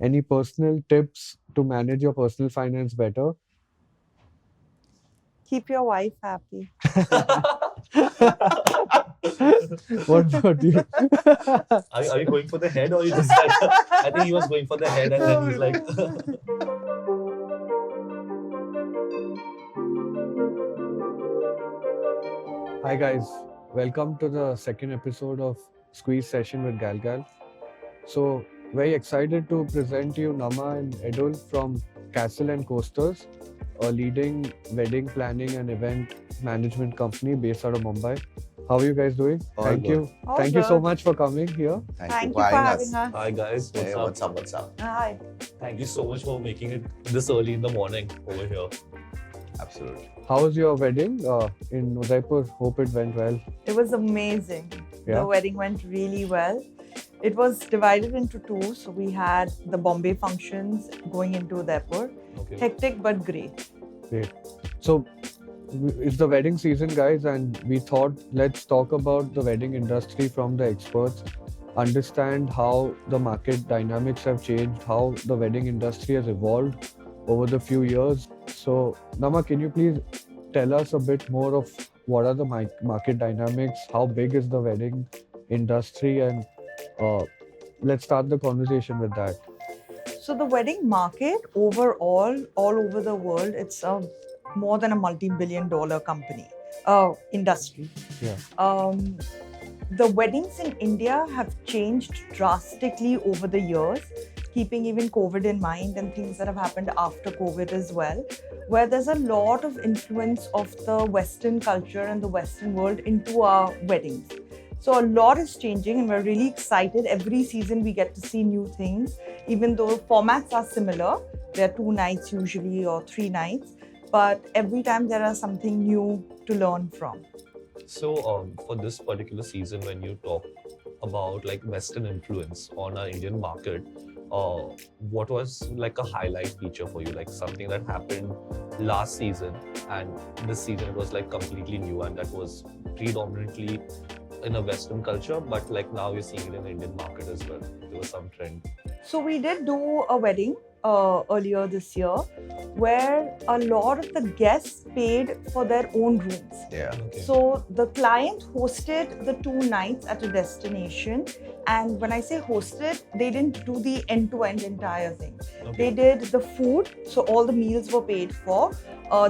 Any personal tips to manage your personal finance better? Keep your wife happy. What about you? Are you going for the head or you just like, I think he was going for the head and then he's like, Hi guys, welcome to the second episode of Squeeze Session with Galgal. So very excited to present you Namma and Edul from Castle and Coasters, a leading wedding planning and event management company based out of Mumbai. How are you guys doing? All Thank good. you. All Thank you so good. much for coming here. Thank you for having us. hi guys, Hey, what's up? what's up? Hi. Thank you so much for making it this early in the morning over here. Absolutely. How was your wedding in Udaipur? Hope it went well. It was amazing. Yeah. The wedding went really well. It was divided into two. So we had the Bombay functions going into Udaipur. Okay. Hectic but great. So it's the wedding season, guys, and we thought let's talk about the wedding industry from the experts, understand how the market dynamics have changed, how the wedding industry has evolved over the few years. So, Nama, can you please tell us a bit more of what are the market dynamics? How big is the wedding industry? And let's start the conversation with that. So the wedding market overall, all over the world, it's more than a multi-billion-dollar company, industry. Yeah. The weddings in India have changed drastically over the years, keeping even COVID in mind and things that have happened after COVID as well, where there's a lot of influence of the Western culture and the Western world into our weddings. So a lot is changing and we're really excited. Every season we get to see new things, even though formats are similar. There are 2 nights usually or 3 nights, but every time there are something new to learn from. So for this particular season, when you talk about like Western influence on our Indian market, what was like a highlight feature for you? Like something that happened last season and this season it was like completely new and that was predominantly in a Western culture, but like now you're seeing it in the Indian market as well. There was some trend. So we did do a wedding earlier this year where a lot of the guests paid for their own rooms. Yeah. Okay. So the client hosted the 2 nights at a destination, and when I say hosted, they didn't do the end-to-end entire thing. They did the food, so all the meals were paid for.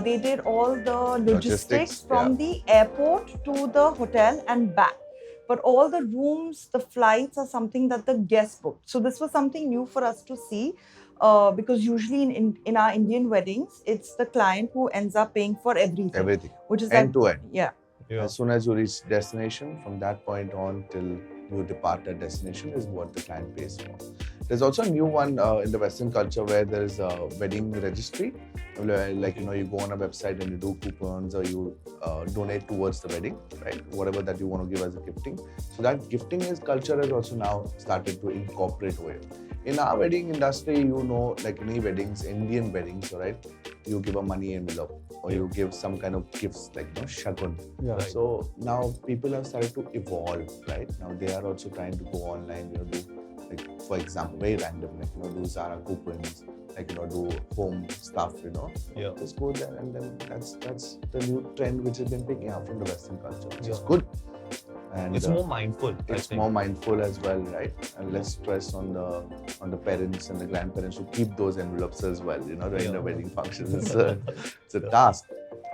They did all the logistics from the airport to the hotel and back. But all the rooms, the flights are something that the guests booked. So this was something new for us to see. Because usually in our Indian weddings, it's the client who ends up paying for everything. Everything. Which is End to end. Yeah. Yeah. As soon as you reach destination, from that point on till you depart that destination is what the client pays for. There's also a new one in the Western culture where there's a wedding registry. Like, you go on a website and you do coupons or you donate towards the wedding, right? Whatever that you want to give as a gifting. So that gifting culture has also now started to incorporate over here. In our wedding industry, like any weddings, Indian weddings, right? You give a money envelope or you give some kind of gifts like shagun. Yeah. Right. So now people have started to evolve, right? Now they are also trying to go online, do like, for example, very random, like, do Zara coupons, like, do home stuff, Yeah. Just go there and then that's the new trend which has been picking up from the Western culture, which is Yeah. good. And It's more mindful. I it's think. more mindful as well, right? And less stress on the parents and the grandparents to keep those envelopes as well, during Yeah. the wedding functions. It's a task.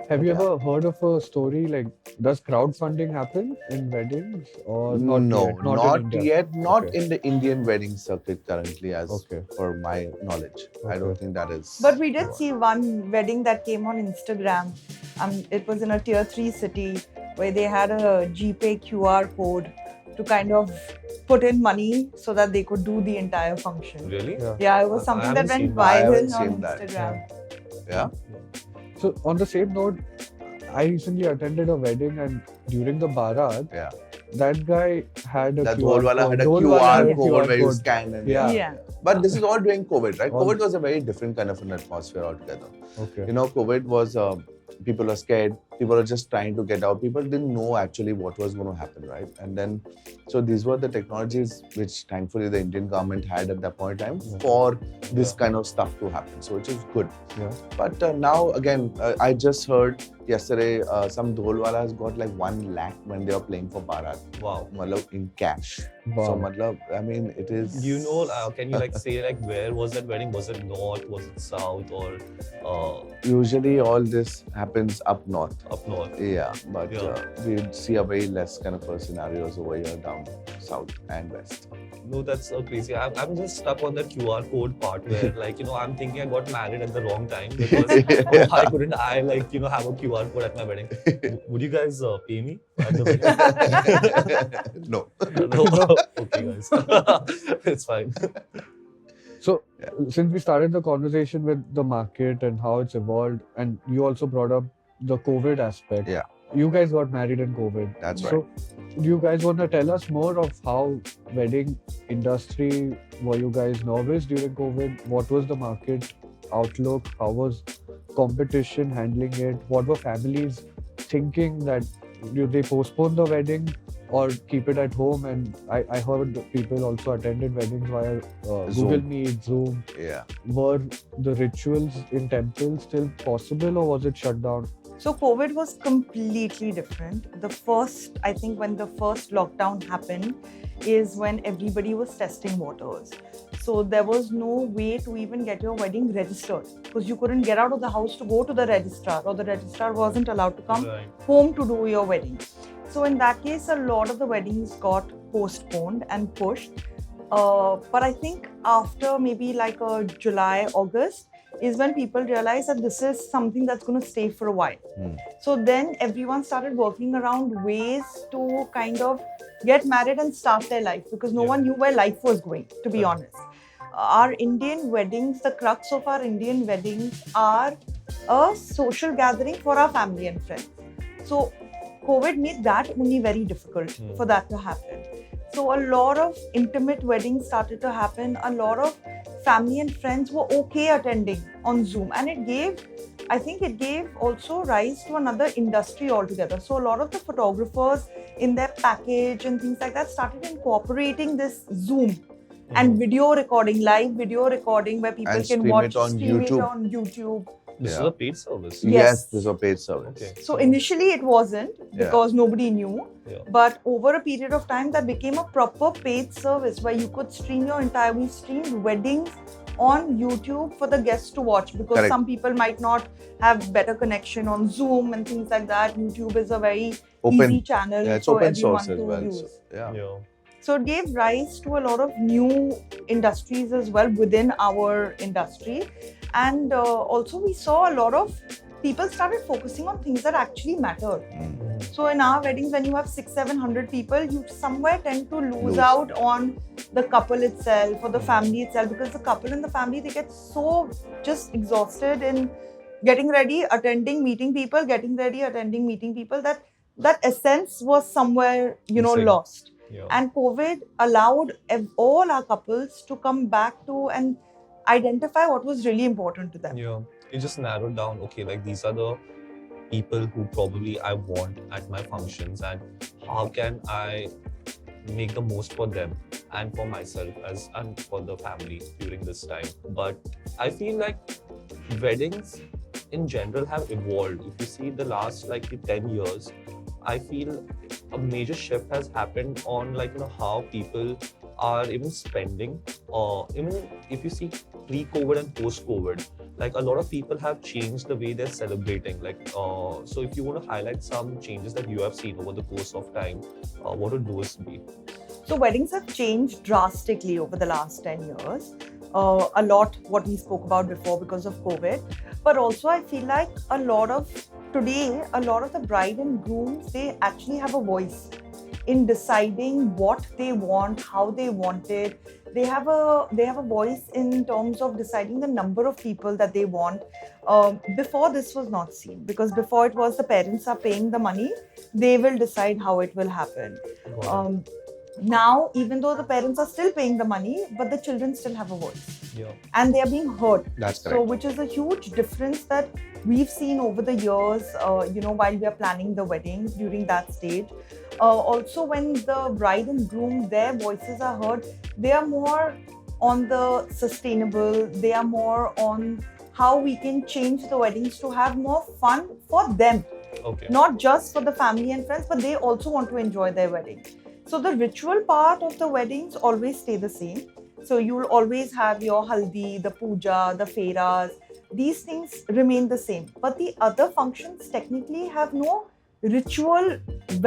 Have you Yeah. ever heard of a story like, does crowdfunding happen in weddings or not No, yet? not in India. yet. Not Okay. in the Indian wedding circuit currently, as Okay. for my knowledge. I Okay. don't think that is. But we did see one wedding that came on Instagram. It was in a tier 3 city where they had a GPay QR code to kind of put in money so that they could do the entire function. Really? Yeah. Yeah, it was I something that haven't went seen that. I haven't viral on seen that. Instagram. Yeah. So on the same note, I recently attended a wedding and during the Bharat, Yeah. that guy had a That QR whole wala code. had a Dhol QR wala had a code where you code. scan and Yeah. Yeah. But this is all during COVID, right? All- COVID was a very different kind of an atmosphere altogether. Okay. COVID was people are scared. People are just trying to get out. People didn't know actually what was going to happen, right? And then, so these were the technologies which thankfully the Indian government had at that point in time for this kind of stuff to happen. So which is good. Yeah. But now again, I just heard yesterday some dholwala has got like 1 lakh when they were playing for Bharat. Wow. Matlab in cash. Wow. So matlab, I mean, it is. Do you know, can you like say like where was that wedding? Was it north? Was it south? Or Usually all this happens up north. up north? Yeah, but Yeah. we see a very less kind of scenarios over here down south and west. No, that's so crazy. I'm just stuck on that QR code part where, like, I'm thinking I got married at the wrong time because why couldn't I, like, have a QR code at my wedding? Would you guys pay me at the wedding? No. No. Okay, guys. It's fine. So, since we started the conversation with the market and how it's evolved, and you also brought up the COVID aspect. Yeah. You guys got married in COVID. That's right. So, do you guys want to tell us more of how wedding industry, were you guys nervous during COVID? What was the market outlook? How was competition handling it? What were families thinking that do they postpone the wedding or keep it at home? And I heard people also attended weddings via Google Meet, Zoom. Yeah. Were the rituals in temples still possible or was it shut down? So COVID was completely different. The first, I think when the first lockdown happened is when everybody was testing waters. So there was no way to even get your wedding registered because you couldn't get out of the house to go to the registrar, or the registrar wasn't allowed to come home to do your wedding. So in that case, a lot of the weddings got postponed and pushed. But I think after maybe like July, August, is when people realized that this is something that's going to stay for a while. So then everyone started working around ways to kind of get married and start their life because no one knew where life was going, to be honest. Our Indian weddings, the crux of our Indian weddings are a social gathering for our family and friends. So COVID made that only very difficult for that to happen. So a lot of intimate weddings started to happen. A lot of family and friends were okay attending on Zoom, and I think it gave also rise to another industry altogether. So a lot of the photographers in their package and things like that started incorporating this Zoom and video recording, live video recording where people And can stream watch, it on stream it YouTube. on YouTube. This is a paid service. Yes. Yes, this is a paid service. Okay. So initially it wasn't because nobody knew. Yeah. But over a period of time, that became a proper paid service where you could stream your entire. We streamed weddings on YouTube for the guests to watch because Correct. some people might not have better connection on Zoom and things like that. YouTube is a very easy channel Yeah, it's for open everyone source as to well. use. So, yeah. So it gave rise to a lot of new industries as well within our industry. And also we saw a lot of people started focusing on things that actually mattered. So in our weddings, when you have 600-700 people, you somewhere tend to lose out on the couple itself or the family itself, because the couple and the family, they get so just exhausted in getting ready, attending, meeting people, getting ready, attending, meeting people, that essence was somewhere, Missing. lost. Yeah. And COVID allowed all our couples to come back to and identify what was really important to them. Yeah. It just narrowed down, okay, like these are the people who probably I want at my functions, and how can I make the most for them and for myself and for the family during this time. But I feel like weddings in general have evolved. If you see the last 10 years, I feel a major shift has happened on how people are even spending, or even if you see pre-COVID and post-COVID, a lot of people have changed the way they're celebrating. So if you want to highlight some changes that you have seen over the course of time, what would those be? So weddings have changed drastically over the last 10 years. A lot what we spoke about before because of COVID. But also I feel like a lot of the bride and grooms, they actually have a voice in deciding what they want, how they want it. They have a voice in terms of deciding the number of people that they want. Before, this was not seen, because before it was the parents are paying the money, they will decide how it will happen. Now, even though the parents are still paying the money, but the children still have a voice. Yeah. and they are being hurt. That's So, correct. which is a huge difference that we've seen over the years, while we are planning the wedding during that stage. Also, when the bride and groom, their voices are heard, they are more on the sustainable, they are more on how we can change the weddings to have more fun for them, Okay. not just for the family and friends, but they also want to enjoy their wedding. So the ritual part of the weddings always stay the same. So you'll always have your haldi, the puja, the fairas. These things remain the same. But the other functions technically have no ritual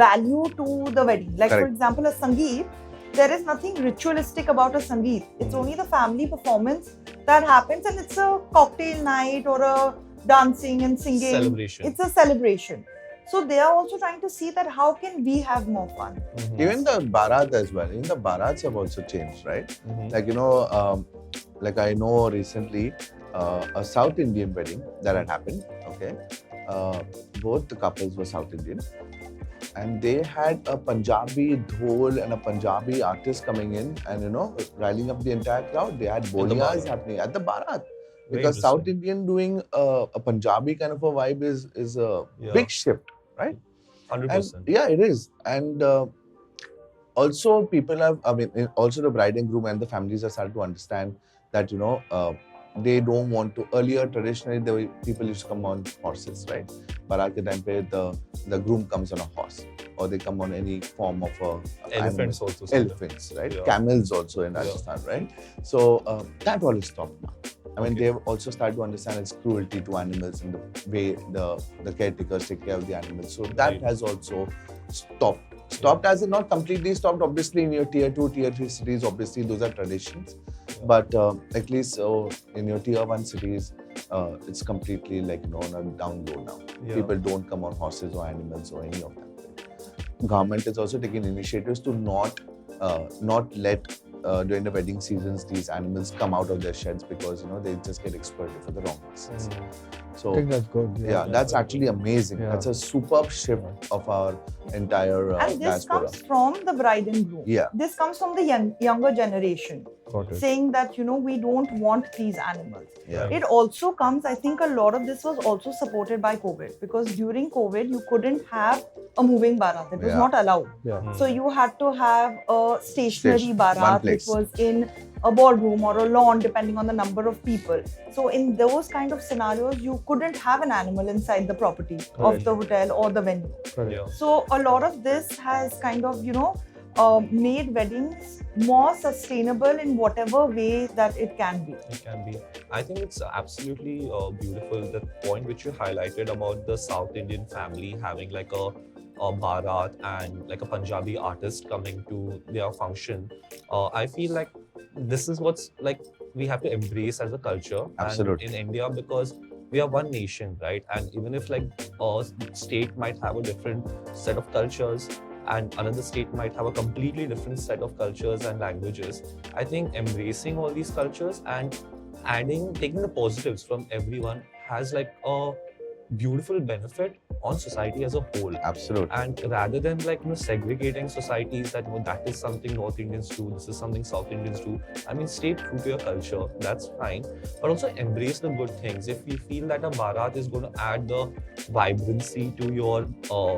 value to the wedding. Like for Correct. example, a sangeet, there is nothing ritualistic about a sangeet. It's only the family performance that happens, and it's a cocktail night or a dancing and singing. Celebration. It's a celebration. So they are also trying to see that how can we have more fun. Mhm. Even the Bharat as well. Even the Bharats have also changed, right? Mhm. Like, like I know recently a South Indian wedding that had happened. Okay. Both the couples were South Indian. And they had a Punjabi dhol and a Punjabi artist coming in and, riling up the entire crowd. They had boliyas Bharat. happening at the Bharat. Very Because South interesting. Indian doing a Punjabi kind of a vibe is a Yeah. big shift, right? 100%. And yeah, it is. And also also the bride and groom and the families have started to understand that, they don't want to. Earlier, traditionally, people used to come on horses, right? Bharat ke time pe the groom comes on a horse, or they come on any form of Elephants animal. also. sometimes. Elephants, right? Yeah. Camels also in Yeah. Rajasthan, right? So that all is stopped now. I mean, Okay. they've also started to understand its cruelty to animals and the way the caretakers take care of the animals. So that Right. has also stopped. Stopped as in not completely stopped. Obviously, in your tier 2, tier 3 cities, obviously those are traditions. Yeah. But at least in your tier 1 cities, it's completely like on a down low now. Yeah. People don't come on horses or animals or any of that. Government is also taking initiatives to not let during the wedding seasons these animals come out of their sheds because they just get exploited for the wrong reasons. Mhm. I So think that's good. yeah, that's that's very actually good. amazing. Yeah. That's a superb shift of our entire And this diaspora. comes from the bride and groom. Yeah. This comes from the younger generation Got it. saying that, we don't want these animals. Yeah. It also comes, I think a lot of this was also supported by COVID, because during COVID, you couldn't have a moving Bharat. It was Yeah. not allowed. Yeah. Mhm. So you had to have a stationary Station, one Bharat, which place. was in a ballroom or a lawn, depending on the number of people. So in those kind of scenarios, you couldn't have an animal inside the property of Correct. the hotel or the venue. Correct. Yeah. So a lot of this has kind of, made weddings more sustainable in whatever way that it can be. It can be. I think it's absolutely beautiful, the point which you highlighted about the South Indian family having like a Bharat and like a Punjabi artist coming to their function. I feel like this is what's like we have to embrace as a culture. Absolutely. And in India, because we are one nation, right? And even if like a state might have a different set of cultures, and another state might have a completely different set of cultures and languages, I think embracing all these cultures and taking the positives from everyone has like a beautiful benefit on society as a whole. Absolutely. And rather than like segregating societies that that is something North Indians do, this is something South Indians do. I mean, stay true to your culture, that's fine. But also embrace the good things. If we feel that a Bharat is going to add the vibrancy to your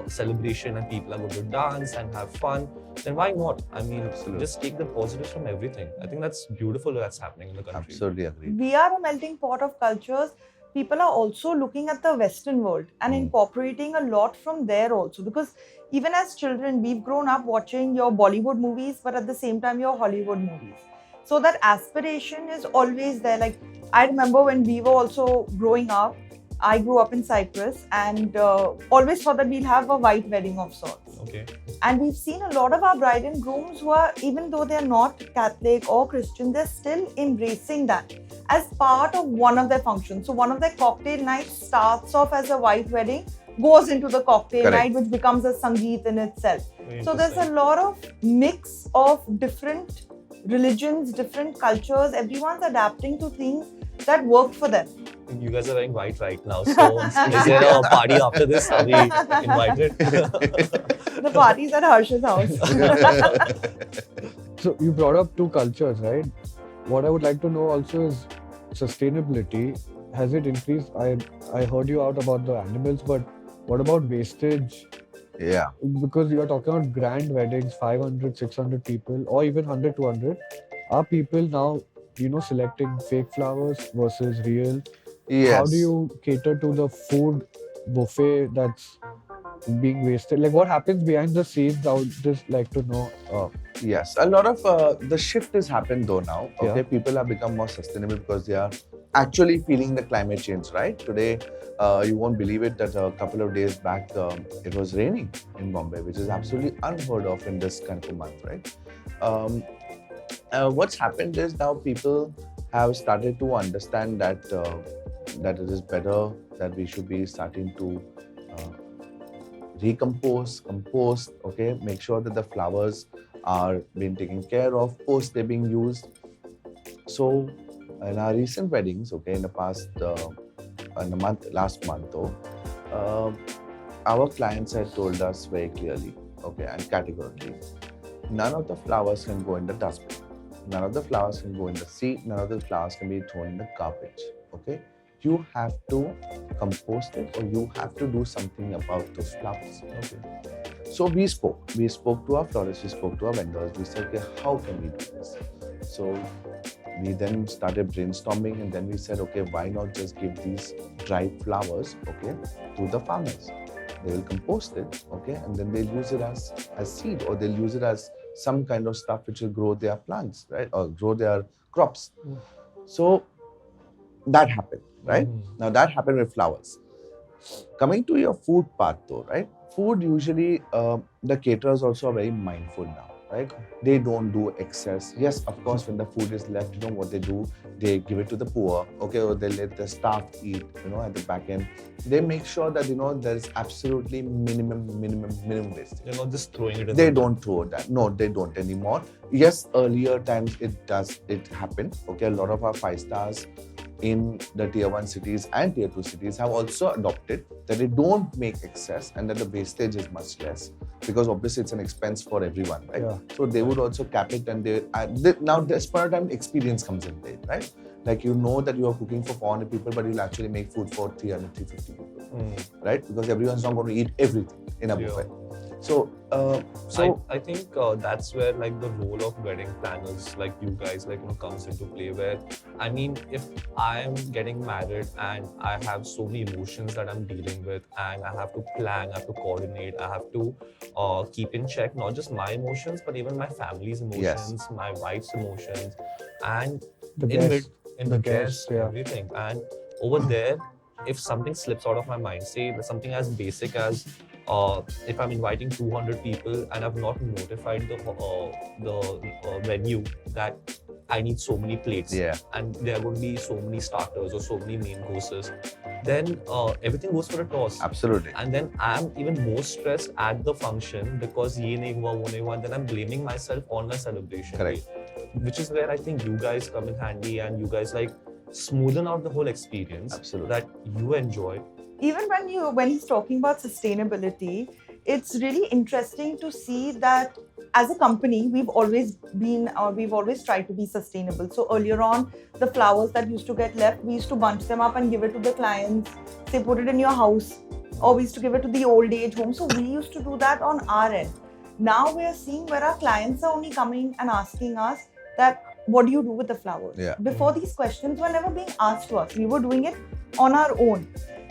celebration and people are going to dance and have fun, then why not? I mean, Absolutely. just take the positives from everything. I think that's beautiful that's happening in the country. Absolutely agree. We are a melting pot of cultures. People are also looking at the Western world and incorporating a lot from there also. Because even as children, we've grown up watching your Bollywood movies, but at the same time, your Hollywood movies. So that aspiration is always there. Like, I remember when we were also growing up, I grew up in Cyprus and always thought that we'll have a white wedding of sorts. Okay. And we've seen a lot of our bride and grooms who are, even though they're not Catholic or Christian, they're still embracing that as part of one of their functions. So one of their cocktail nights starts off as a white wedding, goes into the cocktail Correct. night, which becomes a Sangeet in itself. Very So there's a interesting. lot of mix of different religions, different cultures. Everyone's adapting to things that work for them. You guys are wearing white right now. So is there a party after this? Are we invited? The party's at Harsh's house. So you brought up two cultures, right? what I would like to know also is sustainability. Has it increased? I heard you out about the animals, but what about wastage? Yeah. Because you are talking about grand weddings, 500, 600 people, or even 100, 200. Are people now, selecting fake flowers versus real? How do Yes. you cater to the food buffet that's being wasted? Like, what happens behind the scenes? I would just like to know. Yes, a lot of the shift has happened though now. Okay, Yeah. people have become more sustainable because they are actually feeling the climate change. Right today, you won't believe it that a couple of days back it was raining in Bombay, which is absolutely unheard of in this kind of a month. Right. Um, what's happened is now people have started to understand that it is better that we should be starting to uh, recompose, compost, okay, make sure that the flowers are being taken care of post they're being used. So in our recent weddings, okay, in the past, in the last month though, uh, our clients had told us very clearly, okay, and categorically, none of the flowers can go in the dustbin. None of the flowers can go in the sea. None of the flowers can be thrown in the garbage. Okay, you have to compost it, or you have to do something about those flowers. Okay. So we spoke. We spoke to our florists. We spoke to our vendors. We said, okay, how can we do this? So we then started brainstorming, and then we said, okay, why not just give these dried flowers, okay, to the farmers? They will compost it, okay, and then they'll use it as seed, or they'll use it as some kind of stuff which will grow their plants, right, or grow their crops. So that happened, right? Now that happened with flowers. Coming to your food part though, right? Food usually, the caterers also are very mindful now, right? They don't do excess. Yes, of course, when the food is left, you know what they do? They give it to the poor, okay, or they let the staff eat, at the back end. They make sure that, there's absolutely minimum waste. You're not just throwing it in They the don't throw that. No, they don't anymore. Yes, earlier times it happened. Okay, a lot of our 5 stars in the tier 1 cities and tier 2 cities have also adopted that they don't make excess and that the wastage is much less, because obviously it's an expense for everyone, right? Yeah. So they would also cap it, and now this point of time experience comes in play, right? Like you know that you are cooking for 400 people, but you'll actually make food for 300, 350 people, right? Because everyone's not going to eat everything in a buffet. So, I think that's where like the role of wedding planners like you guys comes into play, where I mean, if I am getting married and I have so many emotions that I'm dealing with, and I have to plan, I have to coordinate, I have to keep in check not just my emotions but even my family's emotions, my wife's emotions, and The in guests. in The the guests, guests, yeah. everything. And over there, if something slips out of my mind, say something as basic as if I'm inviting 200 people and I've not notified the venue that I need so many plates, yeah, and there are going to be so many starters or so many main courses, then everything goes for a toss. absolutely. And then I'm even more stressed at the function because ye nahi hua, wo nahi hua, then I'm blaming myself on my celebration. Correct. Day, which is where I think you guys come in handy, and you guys like smoothen out the whole experience Absolutely. that you enjoy. Even when he's talking about sustainability, it's really interesting to see that as a company we've always tried to be sustainable. So earlier on, the flowers that used to get left, we used to bunch them up and give it to the clients, say put it in your house, or we used to give it to the old age home. So we used to do that on our end. Now we are seeing where our clients are only coming and asking us that what do you do with the flowers? Yeah. Before, these questions were never being asked to us. We were doing it on our own.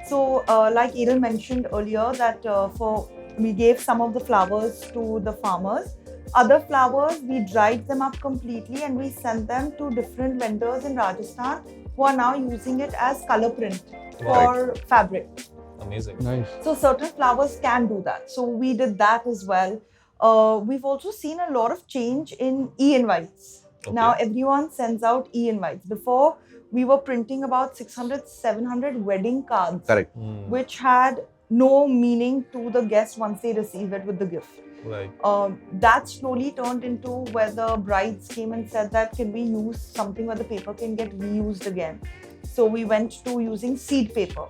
So, like Edul mentioned earlier, that we gave some of the flowers to the farmers. Other flowers, we dried them up completely and we sent them to different vendors in Rajasthan who are now using it as color print for fabric. Amazing. Nice. So, certain flowers can do that. So, we did that as well. We've also seen a lot of change in e-invites. Okay. Now, everyone sends out e-invites. Before, we were printing about 600, 700 wedding cards, Correct. which had no meaning to the guest once they receive it with the gift. Right. That slowly turned into where the brides came and said that can we use something where the paper can get reused again. So we went to using seed paper.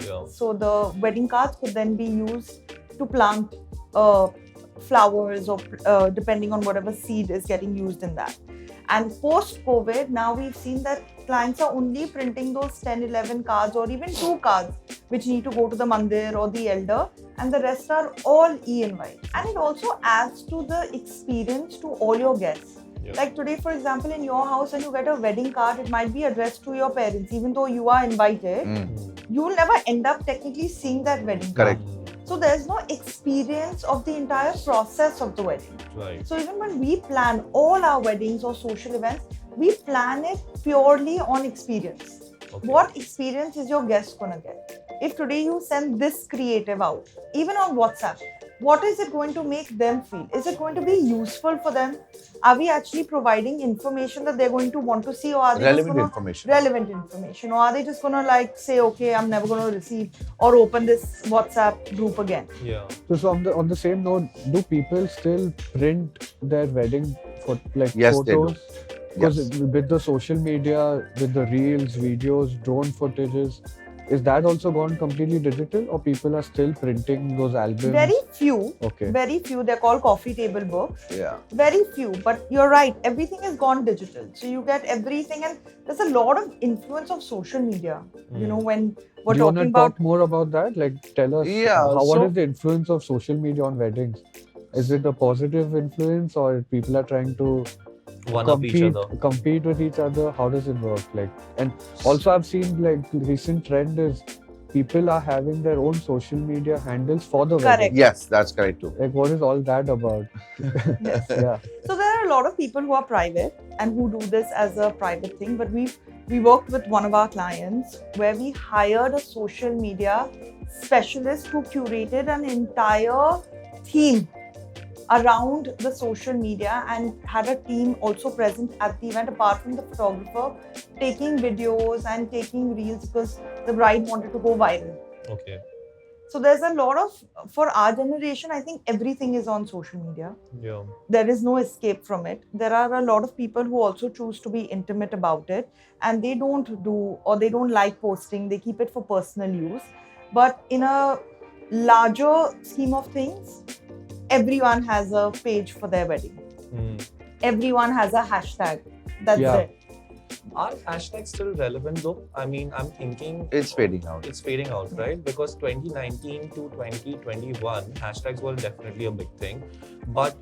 Yeah. So the wedding cards could then be used to plant flowers or depending on whatever seed is getting used in that. And post-COVID, now we've seen that clients are only printing those 10, 11 cards or even 2 cards, which need to go to the mandir or the elder, and the rest are all e-invites. And it also adds to the experience to all your guests. Yeah. Like today, for example, in your house, when you get a wedding card, it might be addressed to your parents, even though you are invited. You will never end up technically seeing that wedding card. Correct. So there's no experience of the entire process of the wedding. Right. So even when we plan all our weddings or social events, we plan it purely on experience. Okay. What experience is your guest gonna get? If today you send this creative out, even on WhatsApp, what is it going to make them feel? Is it going to be useful for them? Are we actually providing information that they're going to want to see, or are they Relevant just gonna, information. relevant information, or are they just gonna like say, okay, I'm never gonna receive or open this WhatsApp group again? Yeah. So on the same note, do people still print their wedding for like Yes, they do. photos? Because Yes. with the social media, with the reels, videos, drone footages, is that also gone completely digital, or people are still printing those albums? Very few. Okay. Very few. They're called coffee table books. Yeah. Very few. But you're right. Everything has gone digital. So you get everything, and there's a lot of influence of social media. You know, when we're Do you want talking to about talk more about that? Like, tell us Yeah, what so- is the influence of social media on weddings? Is it a positive influence, or people are trying to One of each other. compete with each other? How does it work? Like, and also I've seen like recent trend is people are having their own social media handles for the Correct. wedding. Yes, that's correct too. Like, what is all that about? Yes. Yeah. So there are a lot of people who are private and who do this as a private thing. But we worked with one of our clients where we hired a social media specialist who curated an entire theme around the social media and had a team also present at the event, apart from the photographer, taking videos and taking reels because the bride wanted to go viral. Okay. So there's a lot of, for our generation, I think everything is on social media. Yeah. There is no escape from it. There are a lot of people who also choose to be intimate about it, and they don't do, or they don't like posting, they keep it for personal use. But in a larger scheme of things, everyone has a page for their wedding. Everyone has a hashtag. That's Yeah. it. Are hashtags still relevant though? I mean, I'm thinking It's fading out. it's fading out, right? Because 2019 to 2021, hashtags were definitely a big thing. But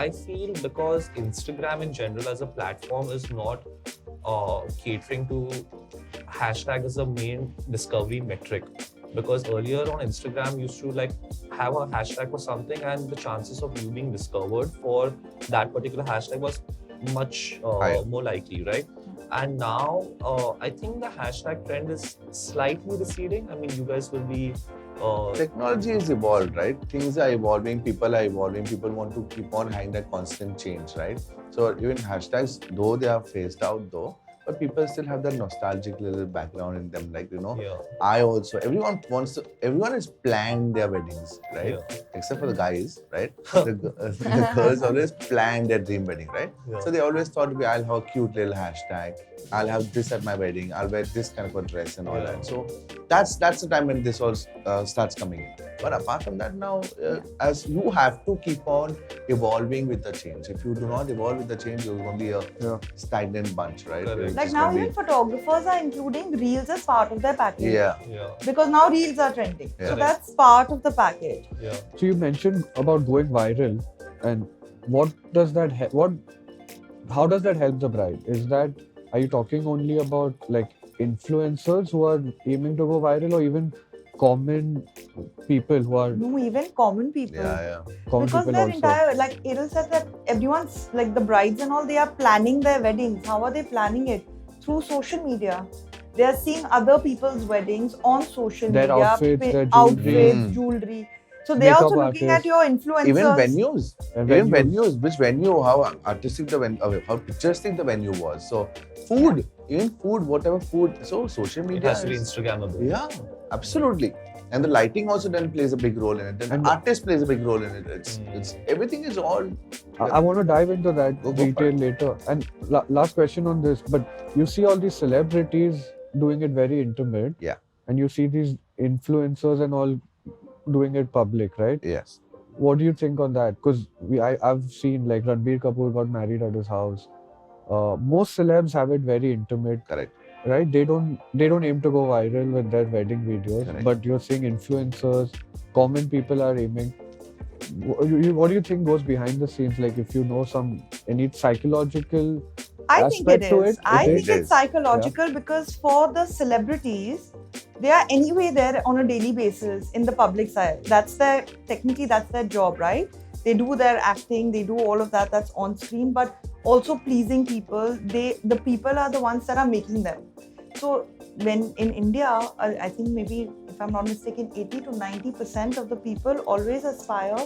I feel because Instagram in general as a platform is not catering to hashtag as a main discovery metric. Because earlier on Instagram used to like have a hashtag for something, and the chances of you being discovered for that particular hashtag was much Higher. more likely, right? And now I think the hashtag trend is slightly receding. I mean, you guys will be Technology is evolved, right? Things are evolving, people are evolving, people want to keep on having that constant change, right? So even hashtags, though they are phased out though, but people still have that nostalgic little background in them. Like, everyone has planned their weddings, right? Yeah. Except for the guys, right? The girls always plan their dream wedding, right? Yeah. So they always thought, I'll have a cute little hashtag. I'll have this at my wedding. I'll wear this kind of a dress and all Yeah. that. So that's the time when this all starts coming in. But apart from that, now as you have to keep on evolving with the change. If you do not evolve with the change, you're going to be a stagnant bunch, right? Correct. You're Like just now, gonna even photographers are including reels as part of their package. yeah. Yeah. Because now reels are trending. Yeah. So that's part of the package. Yeah. So you mentioned about going viral, and what does that how does that help the bride? Are you talking only about like influencers who are aiming to go viral, or even common people who are No, even common people. Yeah. common Because people their also? entire, like Edul said, that everyone's, like the brides and all, they are planning their weddings. How are they planning it? Through social media. They are seeing other people's weddings on social Their media. outfits, their jewelry. outfits, jewelry. So they are Makeup also looking at artists. your influencers. Even venues. And Even venues. venues. Which venue, how artistic the venue, how picturesque the venue was. So food, even food, whatever food. So social It media has to be is- Instagrammable. Yeah, absolutely. And the lighting also then plays a big role in it. Then And the artist plays a big role in it. Mm. It's everything is all. I want to dive into that Go for detail it. later. And last question on this, but you see all these celebrities doing it very intimate. Yeah. And you see these influencers and all doing it public, right? Yes. What do you think on that? Because I've seen like Ranbir Kapoor got married at his house. most celebs have it very intimate, Correct. right? They don't aim to go viral with their wedding videos, Correct. but you're seeing influencers, common people are aiming. What do you think goes behind the scenes? Like, if you know any psychological I think it aspect to is. it? I It think is? it's psychological because for the celebrities, they are anyway there on a daily basis in the public side. Technically that's their job, right? They do their acting, they do all of that. That's on screen, but also pleasing people. The people are the ones that are making them. So when in India, I think maybe if I'm not mistaken, 80 to 90% of the people always aspire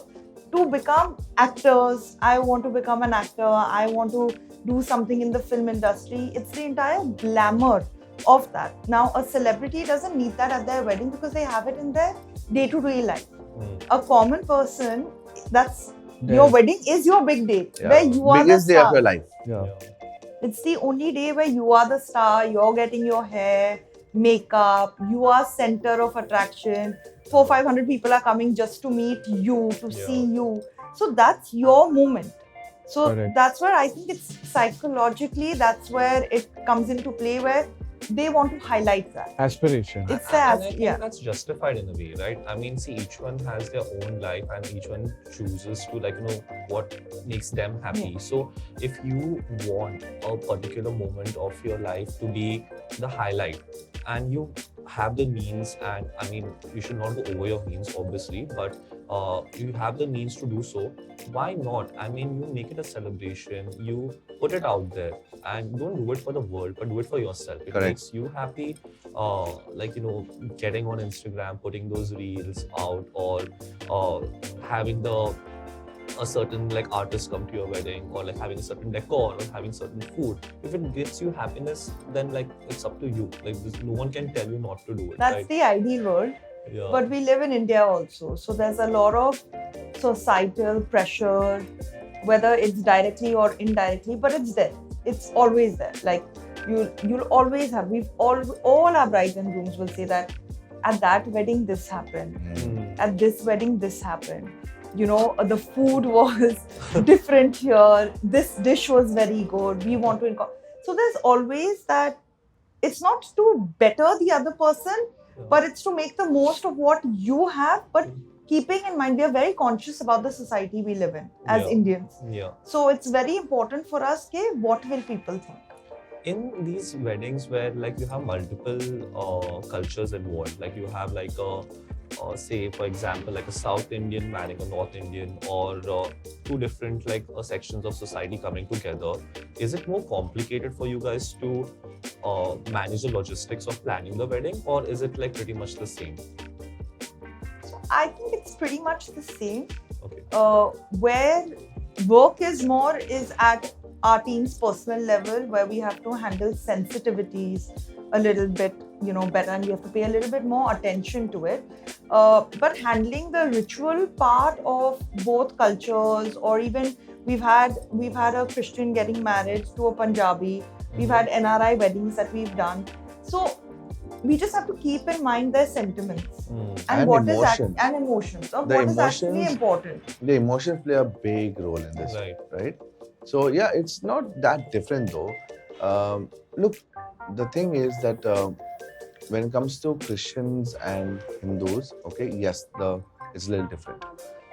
to become actors. I want to become an actor. I want to do something in the film industry. It's the entire glamour of that. Now, a celebrity doesn't need that at their wedding because they have it in their day-to-day life. A common person, that's your wedding is your big day where you are biggest the day of star. your life. Yeah. It's the only day where you are the star. You're getting your hair, makeup. You are center of attraction. 400-500 people are coming just to meet you, to see you. So that's your moment. So Correct. that's where I think it's psychologically, that's where it comes into play, where they want to highlight that. Aspiration. It's And I the think yeah. that's justified in a way, right? I mean, see, each one has their own life and each one chooses to, like, what makes them happy. So if you want a particular moment of your life to be the highlight and you have the means, and I mean, you should not go over your means, obviously, but you have the means to do so, why not? I mean, you make it a celebration, you put it out there, and don't do it for the world, but do it for yourself. It Correct. makes you happy. Like, getting on Instagram, putting those reels out, or having a certain like artist come to your wedding, or like having a certain decor, or having certain food. If it gives you happiness, then like it's up to you. Like no one can tell you not to do it. That's right? the ideal world. Yeah. But we live in India also. So there's a lot of societal pressure, whether it's directly or indirectly, but it's there. It's always there. Like you'll always have, all our brides and grooms will say that at that wedding this happened. At this wedding this happened. The food was different here. This dish was very good. We want to so there's always that. It's not to better the other person, but it's to make the most of what you have, but keeping in mind we are very conscious about the society we live in as Indians. Yeah. So it's very important for us, what will people think? In these weddings where like you have multiple cultures involved, like you have like say for example like a South Indian marrying a North Indian, or two different like sections of society coming together, is it more complicated for you guys to manage the logistics of planning the wedding, or is it like pretty much the same? I think it's pretty much the same. Okay. Where work is more is at our team's personal level, where we have to handle sensitivities a little bit, better, and we have to pay a little bit more attention to it. But handling the ritual part of both cultures, or even we've had a Christian getting married to a Punjabi. We've had NRI weddings that we've done. So we just have to keep in mind their sentiments and what emotions. and emotions of The what is actually emotions- important. The emotions play a big role in this, right? So yeah, it's not that different though. Look, the thing is that when it comes to Christians and Hindus, okay, yes, it's a little different.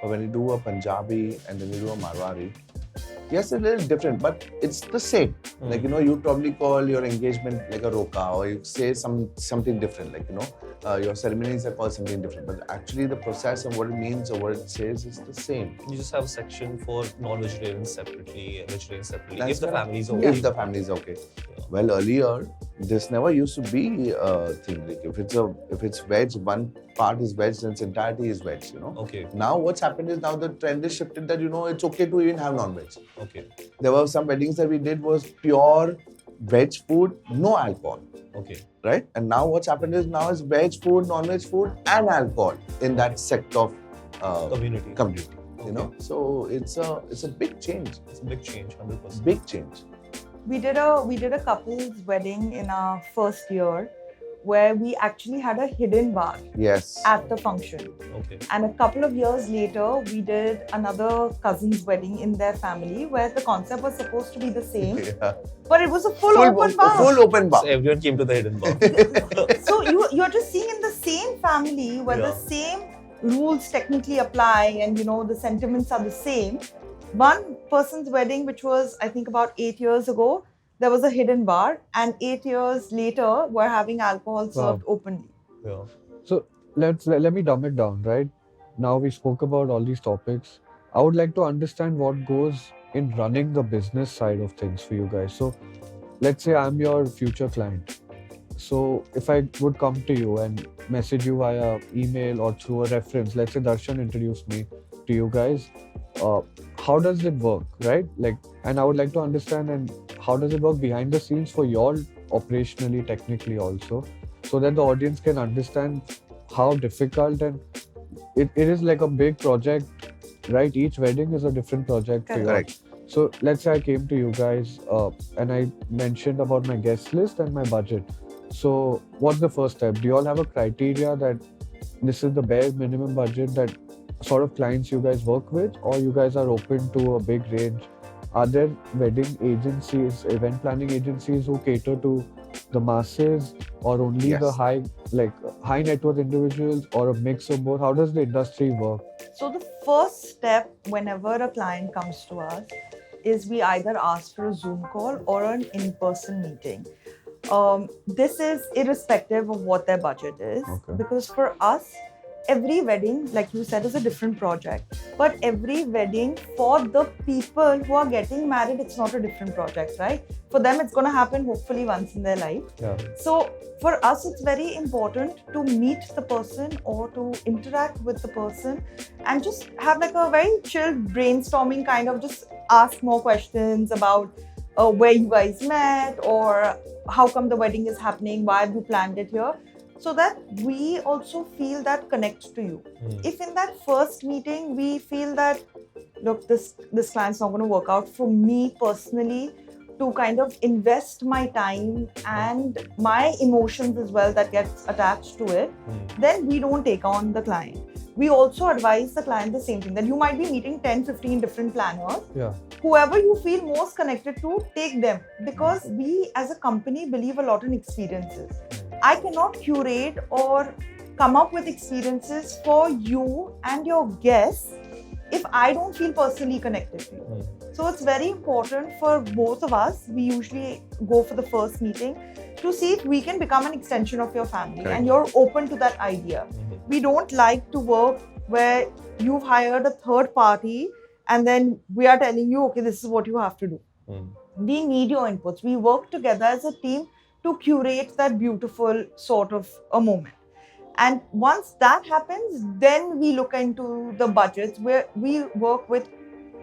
But when you do a Punjabi and then you do a Marwari, yes, it's a little different, but it's the same. Like, you probably call your engagement like a roka, or you say something different, like, your ceremonies are called something different. But actually the process and what it means or what it says is the same. You just have a section for non-vegetarians separately, vegetarians separately, That's if the correct. family is okay. If the family is okay. Well, earlier, this never used to be a thing. Like if it's veg, one part is veg, then its entirety is veg, Okay. Now what's happened is now the trend is shifted that, it's okay to even have non-veg. Okay. There were some weddings that we did was pure veg food, no alcohol. Okay. Right? And now what's happened is now it's veg food, non-veg food and alcohol in that sect of Community. Okay. So it's a big change. It's a big change, 100%. Big change. We did a couple's wedding in our first year, where we actually had a hidden bar Yes. at the function. Okay. And a couple of years later, we did another cousin's wedding in their family where the concept was supposed to be the same, Yeah. but it was a full open bar. Full open bar. So everyone came to the hidden bar. So you're just seeing in the same family where the Yeah. same rules technically apply, and the sentiments are the same. One person's wedding, which was I think about 8 years ago, there was a hidden bar, and 8 years later, we're having alcohol served openly. Yeah. So let me dumb it down, right? Now we spoke about all these topics. I would like to understand what goes in running the business side of things for you guys. So let's say I'm your future client. So if I would come to you and message you via email or through a reference, let's say Darshan introduced me to you guys, how does it work, right? Like, and I would like to understand, and how does it work behind the scenes for y'all operationally, technically also, so that the audience can understand how difficult, and it is like a big project, right? Each wedding is a different project for you. Correct. So let's say I came to you guys and I mentioned about my guest list and my budget. So what's the first step? Do you all have a criteria that this is the bare minimum budget that sort of clients you guys work with, or you guys are open to a big range? Are there wedding agencies, event planning agencies who cater to the masses, or only the Yes. high net worth individuals, or a mix of both? How does the industry work? So the first step whenever a client comes to us is we either ask for a Zoom call or an in-person meeting. This is irrespective of what their budget is, Okay. because for us, every wedding, like you said, is a different project. But every wedding for the people who are getting married, it's not a different project, right? For them, it's going to happen hopefully once in their life. Yeah. So for us, it's very important to meet the person or to interact with the person and just have like a very chill brainstorming kind of, just ask more questions about where you guys met, or how come the wedding is happening, why have you planned it here, so that we also feel that connect to you. If in that first meeting we feel that, look, this client's not going to work out for me personally, to kind of invest my time and my emotions as well that gets attached to it, then we don't take on the client. We also advise the client the same thing, that you might be meeting 10-15 different planners. Yeah. Whoever you feel most connected to, take them, because we as a company believe a lot in experiences. I cannot curate or come up with experiences for you and your guests if I don't feel personally connected to you. So it's very important for both of us. We usually go for the first meeting to see if we can become an extension of your family. Correct. And you're open to that idea. We don't like to work where you've hired a third party and then we are telling you, okay, this is what you have to do. We need your inputs. We work together as a team to curate that beautiful sort of a moment. And once that happens, then we look into the budgets, where we work with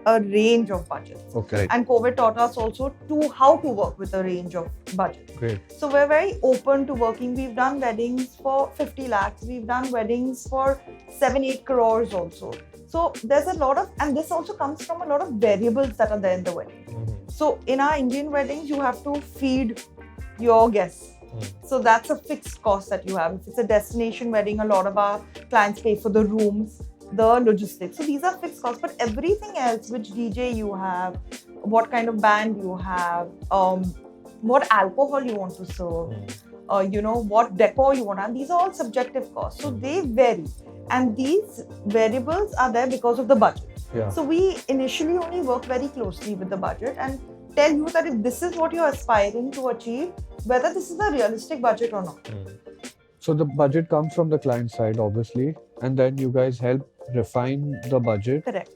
a range of budgets. Okay. And COVID taught us also how to work with a range of budgets. Great. So we're very open to working. We've done weddings for 50 lakhs. We've done weddings for 7-8 crores also. So there's a lot of, and this also comes from a lot of variables that are there in the wedding. So in our Indian weddings, you have to feed your guests. So that's a fixed cost that you have. If it's a destination wedding, a lot of our clients pay for the rooms, the logistics. So these are fixed costs, but everything else, which DJ you have, what kind of band you have, what alcohol you want to serve, what decor you want to have, these are all subjective costs. So they vary. And these variables are there because of the budget. Yeah. So we initially only work very closely with the budget and tell you that if this is what you're aspiring to achieve, whether this is a realistic budget or not. So the budget comes from the client side, obviously, and then you guys help refine the budget. Correct.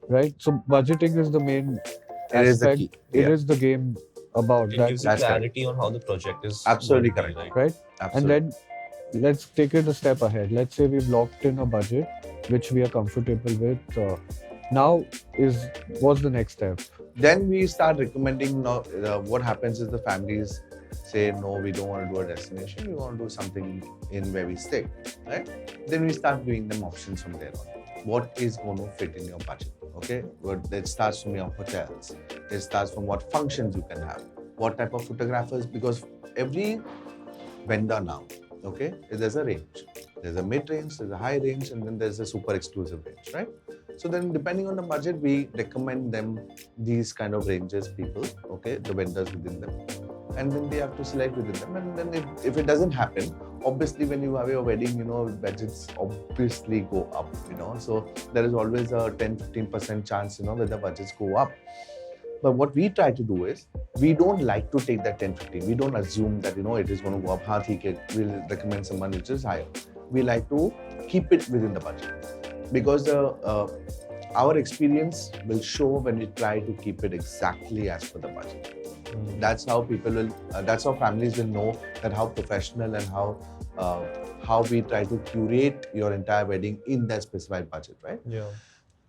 Right? So budgeting is the main It is the aspect. key. It Yeah. is the game about It that, gives you That's clarity on how the project is Absolutely going to be, correct. right? Absolutely. And then let's take it a step ahead. Let's say we've locked in a budget which we are comfortable with. Now what's the next step? Then we start recommending. What happens is the families say, no, we don't want to do a destination. We want to do something in where we stay, right? Then we start giving them options from there on. What is going to fit in your budget? Okay, it starts from your hotels. It starts from what functions you can have, what type of photographers, because every vendor now okay, there's a range. There's a mid-range, there's a high range, and then there's a super exclusive range, right? So then depending on the budget, we recommend them these kind of ranges, people, okay, the vendors within them. And then they have to select within them. And then if it doesn't happen, obviously when you have your wedding, budgets obviously go up, So there is always a 10-15% chance, that the budgets go up. But what we try to do is, we don't like to take that 10-15. We don't assume that, it is going to go up. We'll recommend some money which is higher. We like to keep it within the budget. Because our experience will show when we try to keep it exactly as per the budget. That's how that's how families will know that how professional and how we try to curate your entire wedding in that specified budget, right? Yeah.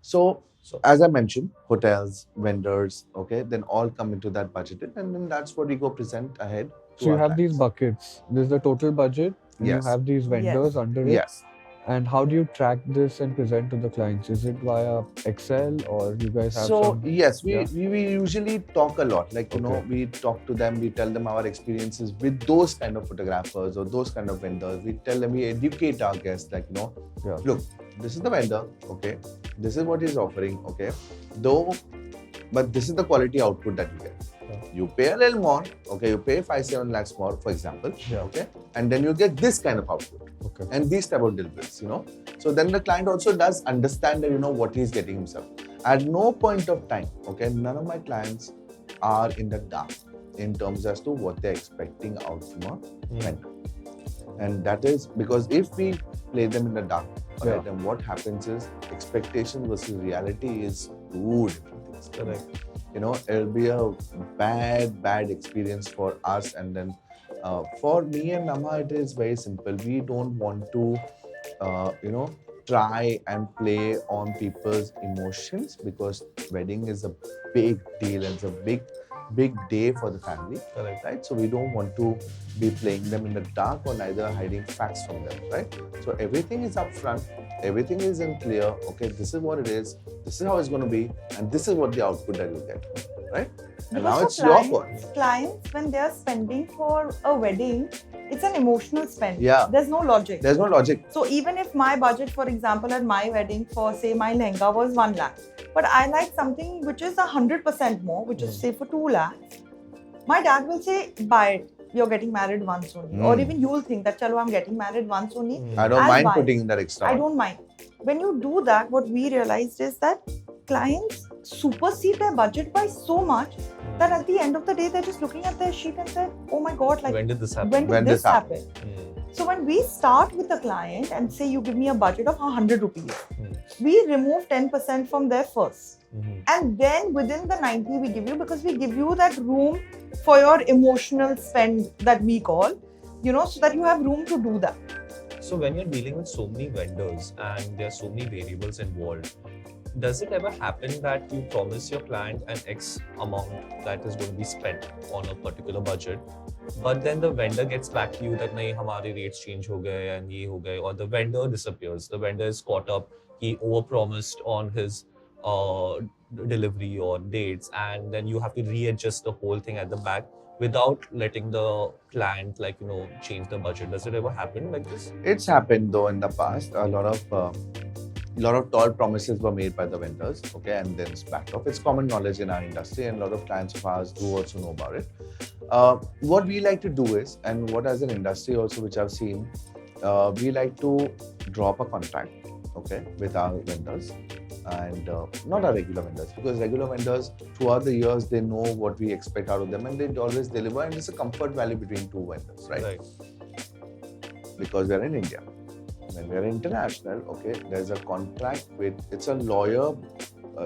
So as I mentioned, hotels, vendors, okay, then all come into that budget, and then that's what we go present ahead. So you have these buckets. There's the total budget. And Yes. You have these vendors under it. Yes. And how do you track this and present to the clients? Is it via Excel or you guys have So some? yes, we Yeah. usually talk a lot. Like Okay. we talk to them, we tell them our experiences with those kind of photographers or those kind of vendors. We tell them, we educate our guests, like Yeah. look, this is the vendor, okay, this is what he's offering, okay, though, but this is the quality output that you get. Yeah. You pay a little more, okay, you pay 5-7 lakhs more, for example, Yeah. okay, and then you get this kind of output. Okay. And these type of deliveries, So then the client also does understand that, what he's getting himself. At no point of time, okay, none of my clients are in the dark in terms as to what they're expecting out from a vendor. And that is because if we play them in the dark, alright, then what happens is expectation versus reality is two different things. Correct. It'll be a bad experience for us, and then for me and Namma, it is very simple. We don't want to, try and play on people's emotions, because wedding is a big deal and it's a big day for the family, Correct. right? So we don't want to be playing them in the dark or neither hiding facts from them, right? So everything is upfront, everything is in clear. Okay, this is what it is, this is how it's going to be, and this is what the output that you get, right? And now it's your call. Clients, when they're spending for a wedding, it's an emotional spend. Yeah. There's no logic. There's no logic. So even if my budget, for example, at my wedding for say my lehenga was 1 lakh, but I like something which is 100% more, which is say for 2 lakhs, my dad will say, buy it. You're getting married once only. Or even you'll think that, chalo, I'm getting married once only. I don't I'll mind buy putting it. in that extra. I don't mind. When you do that, what we realized is that clients supersede their budget by so much that at the end of the day, they're just looking at their sheet and said, oh my God, like, When did this happen? when did When this this happen? So when we start with the client and say, you give me a budget of 100 rupees, we remove 10% from there first. And then within the 90 we give you, because we give you that room for your emotional spend that we call, so that you have room to do that. So when you're dealing with so many vendors and there are so many variables involved, does it ever happen that you promise your client an X amount that is going to be spent on a particular budget, but then the vendor gets back to you that nahi, hamare rates change ho gaye and ye ho gaye, or the vendor disappears, the vendor is caught up, he overpromised on his delivery or dates, and then you have to readjust the whole thing at the back without letting the client change the budget. Does it ever happen like this? It's happened though in the past. A lot of tall promises were made by the vendors, okay, and then it's backed off. It's common knowledge in our industry, and a lot of clients of ours do also know about it. What we like to do is, and what as an industry also, which I've seen, we like to drop a contract, okay, with our vendors, and not our regular vendors, because regular vendors throughout the years, they know what we expect out of them and they always deliver, and it's a comfort value between two vendors, right? Because we're in India. When we're international, okay, there's a contract with, it's a lawyer,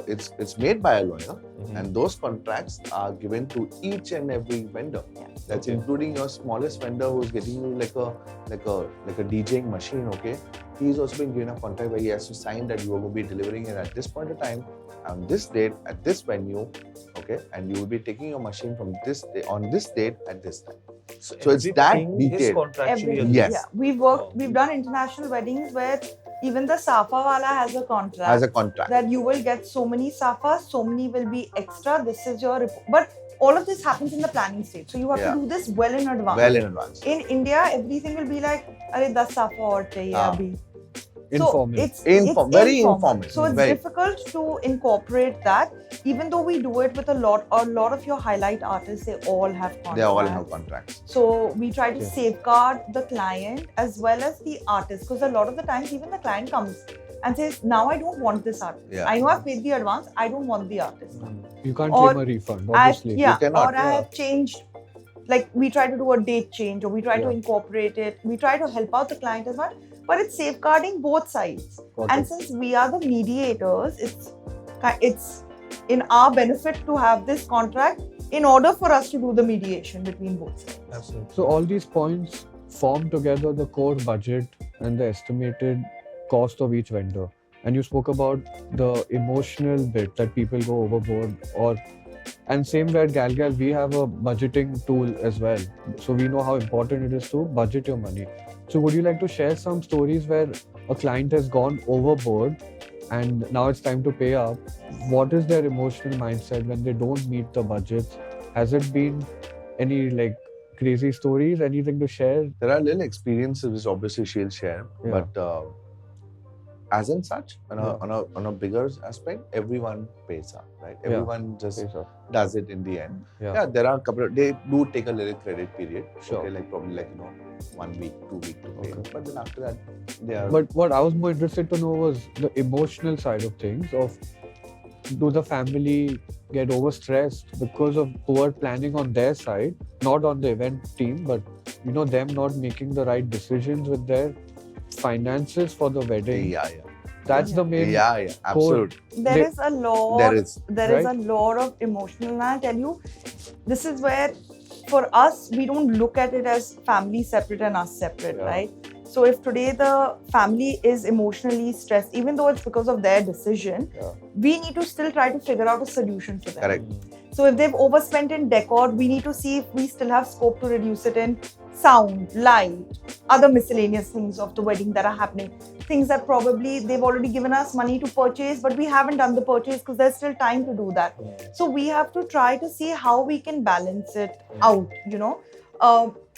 it's made by a lawyer, and those contracts are given to each and every vendor. That's including your smallest vendor who's getting you like a DJing machine, okay? He's also been given a contract where he has to sign that you are going to be delivering it at this point of time, on this date, at this venue, okay? And you will be taking your machine from this day, on this date, at this time. So it's that detailed. Everything. Yes. Yeah. We've done international weddings where even the safa wala has a contract. As a contract. That you will get so many safas, so many will be extra. This is your report. But all of this happens in the planning stage. So you have Yeah. to do this well in advance. Well in advance. In India, everything will be like, "Arey 10 safa aur chahiye Ah. abhi." Informal. So it's Very informal. So it's Very. difficult to incorporate that. Even though we do it with a lot of your highlight artists, they all have contracts. They all have contracts. So we try to Yeah. safeguard the client as well as the artist, because a lot of the times even the client comes and says, "Now I don't want this artist. Yeah. I know I've paid the advance. I don't want the artist." You can't Or claim a refund, I obviously. yeah, cannot, or I yeah. have changed. Like we try to do a date change, or we try to Yeah. incorporate it. We try to help out the client as well, but it's safeguarding both sides. Got And it. since we are the mediators, it's in our benefit to have this contract in order for us to do the mediation between both sides. Absolutely. So all these points form together the core budget and the estimated cost of each vendor. And you spoke about the emotional bit that people go overboard, and same way at Galgal, we have a budgeting tool as well. So we know how important it is to budget your money. So would you like to share some stories where a client has gone overboard and now it's time to pay up? What is their emotional mindset when they don't meet the budgets? Has it been any like crazy stories? Anything to share? There are little experiences which obviously she'll share, Yeah. but as in such, Yeah. on a bigger aspect, everyone pays up, right? Yeah. Everyone just Yes, sir. does it in the end. Yeah. Yeah, there are a couple of, they do take a little credit period. Sure. Okay, like probably 1 week, 2 weeks to pay. Okay. But then after that, they are. But what I was more interested to know was the emotional side of things. Do the family get overstressed because of poor planning on their side, not on the event team, but them not making the right decisions with their finances for the wedding? yeah. That's the main. Yeah, absolutely. There They- is a lot. There is. a lot of emotional. And I tell you, this is where, for us, we don't look at it as family separate and us separate, Yeah. right? So if today the family is emotionally stressed, even though it's because of their decision, Yeah. we need to still try to figure out a solution for them. Correct. So if they've overspent in decor, we need to see if we still have scope to reduce it in sound, light, other miscellaneous things of the wedding that are happening. Things that probably they've already given us money to purchase, but we haven't done the purchase because there's still time to do that. So we have to try to see how we can balance it out,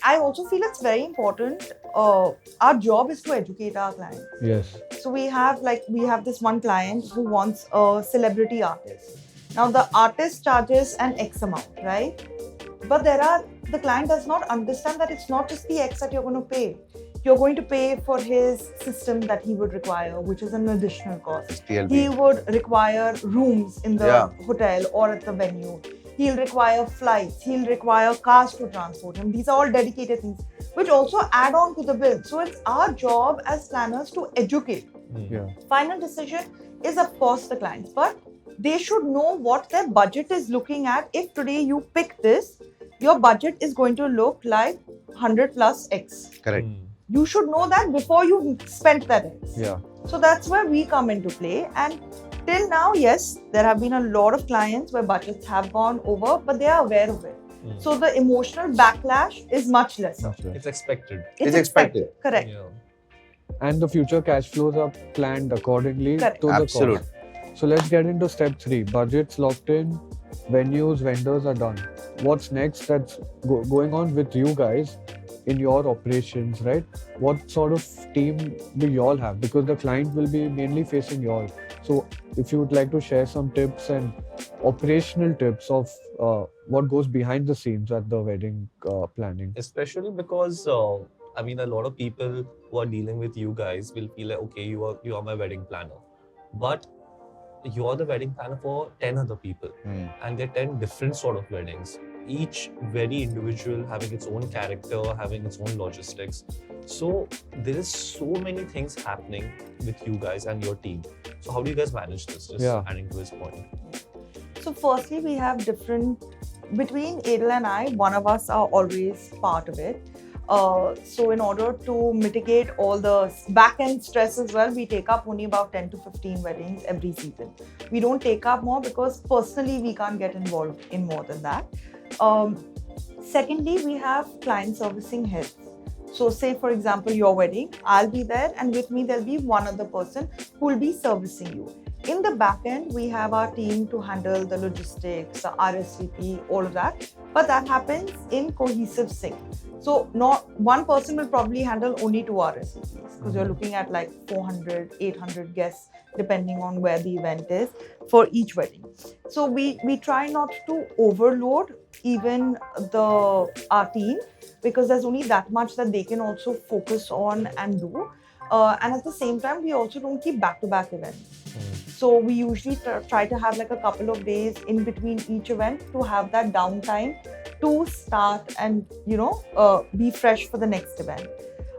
I also feel it's very important. Our job is to educate our clients. Yes. So we have this one client who wants a celebrity artist. Now the artist charges an X amount, right? But the client does not understand that it's not just the X that you're going to pay. You're going to pay for his system that he would require, which is an additional cost. TLB. He would require rooms in the Yeah. hotel or at the venue. He'll require flights. He'll require cars to transport him. These are all dedicated things, which also add on to the bill. So it's our job as planners to educate. Yeah. Final decision is, of course, the client's, but they should know what their budget is looking at. If today you pick this, your budget is going to look like 100 plus X. Correct. You should know that before you spent that X. Yeah. So that's where we come into play. And till now, yes, there have been a lot of clients where budgets have gone over, but they are aware of it. So the emotional backlash is much lesser. It's expected. It's expected. Correct. Yeah. And the future cash flows are planned accordingly Correct. to the Absolute. cost. So let's get into step 3. Budgets locked in, venues, vendors are done. What's next that's going on with you guys in your operations, right? What sort of team do you all have? Because the client will be mainly facing you all. So if you would like to share some tips and operational tips of what goes behind the scenes at the wedding planning. Especially because a lot of people who are dealing with you guys will feel like, okay, you are my wedding planner, but you are the wedding planner for 10 other people, and they're 10 different sort of weddings, each very individual, having its own character, having its own logistics. So there is so many things happening with you guys and your team. So how do you guys manage this? Just adding to his point. So firstly, we have between Edul and I, one of us are always part of it. So in order to mitigate all the back-end stress as well, we take up only about 10 to 15 weddings every season. We don't take up more because personally we can't get involved in more than that. Secondly, we have client servicing heads. So say for example your wedding, I'll be there and with me there'll be one other person who will be servicing you. in the back end, we have our team to handle the logistics, the RSVP, all of that. But that happens in cohesive sync. So not one person will probably handle only 2 RSVPs because you're looking at like 400, 800 guests depending on where the event is for each wedding. So we try not to overload even our team because there's only that much that they can also focus on and do. And at the same time, we also don't keep back-to-back events. So we usually try to have like a couple of days in between each event to have that downtime to start and be fresh for the next event.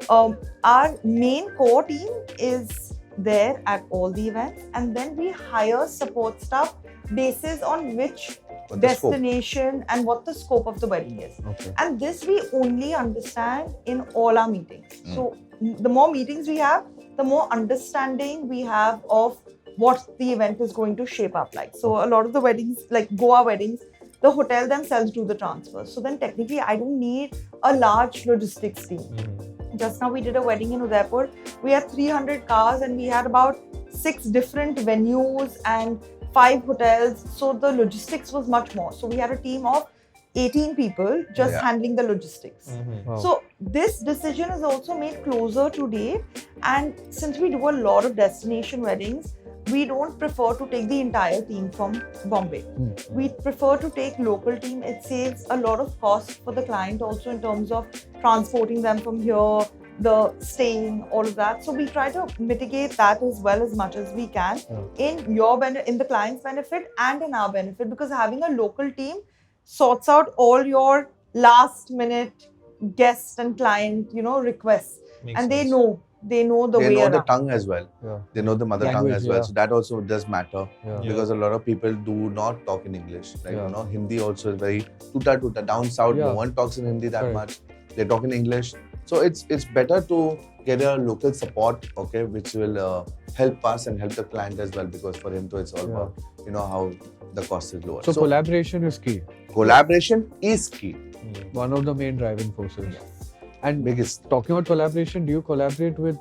Our main core team is there at all the events, and then we hire support staff basis on which destination and what the scope of the wedding is. Okay. And this we only understand in all our meetings. So the more meetings we have, the more understanding we have of what the event is going to shape up like. So a lot of the weddings, like Goa weddings, the hotel themselves do the transfers. So then technically I don't need a large logistics team. Just now we did a wedding in Udaipur. We had 300 cars and we had about 6 different venues and 5 hotels. So the logistics was much more. So we had a team of 18 people just handling the logistics. Wow. So this decision is also made closer to date. And since we do a lot of destination weddings, we don't prefer to take the entire team from Bombay. We prefer to take local team. It saves a lot of cost for the client also in terms of transporting them from here, the staying, all of that. So we try to mitigate that as well as much as we can in the client's benefit and in our benefit, because having a local team sorts out all your last minute guest and client, requests. Makes and sense. they know the They way know around. the tongue as well. Yeah. They know the mother tongue Language, as well. yeah. So that also does matter Yeah. because a lot of people do not talk in English. Like, Yeah. Hindi also is very tuta. Down south, no Yeah. one talks in Hindi that Correct. much. They talk in English. So it's better to get a local support, okay, which will help us and help the client as well, because for him too, it's all about, how the cost is lower. So collaboration is key. Collaboration is key. One of the main driving forces. And Biggest. talking about collaboration, do you collaborate with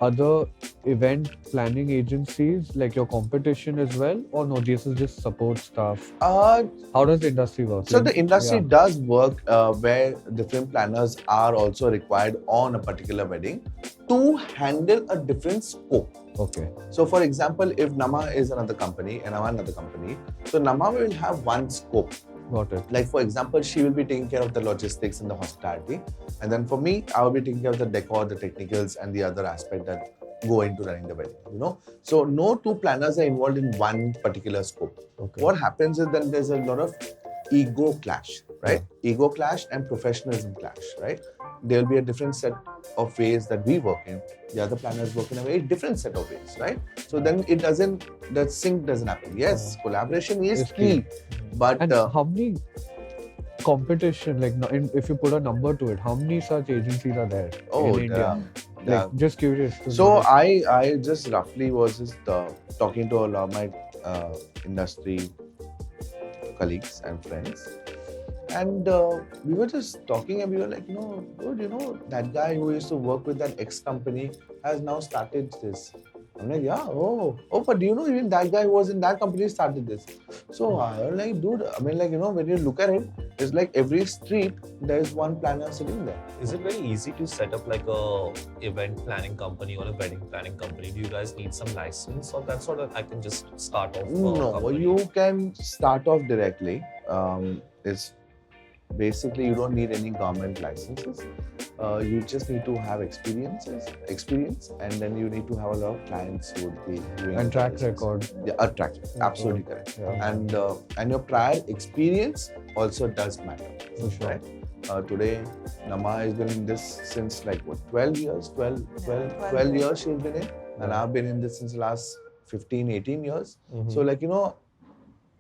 other event planning agencies like your competition as well, or no, this is just support staff? How does the industry work? So the industry does work where different planners are also required on a particular wedding to handle a different scope. Okay. So for example, if Namma is another company and I'm another company, so Namma will have one scope. Got it. Like for example, she will be taking care of the logistics and the hospitality. And then for me, I will be taking care of the decor, the technicals and the other aspect that go into running the wedding, So no two planners are involved in one particular scope. Okay. What happens is then there's a lot of ego clash, right? Ego clash and professionalism clash, right? There will be a different set of ways that we work in. The other planners work in a very different set of ways, right? So then the sync doesn't happen. Yes, collaboration is key. But And how many competition, like if you put a number to it, how many such agencies are there in India? Like, just curious. So I just roughly was just talking to a lot of my industry colleagues and friends. And we were just talking and we were like, dude, that guy who used to work with that X company has now started this. I'm like, yeah, but do you know even that guy who was in that company started this? So I was like, dude, when you look at it, it's like every street, there's one planner sitting there. Is it very easy to set up like a event planning company or a wedding planning company? Do you guys need some license or that sort of? I can just start off. No, you can start off directly. It's basically you don't need any government licenses. You just need to have experience, and then you need to have a lot of clients who would be doing and track business. record. Yeah, a track record. Absolutely correct. Yeah. And your prior experience also does matter. For sure. Right? Today, Namma has been in this since 12 years? 12 years she's been in. And I've been in this since the last 15, 18 years. So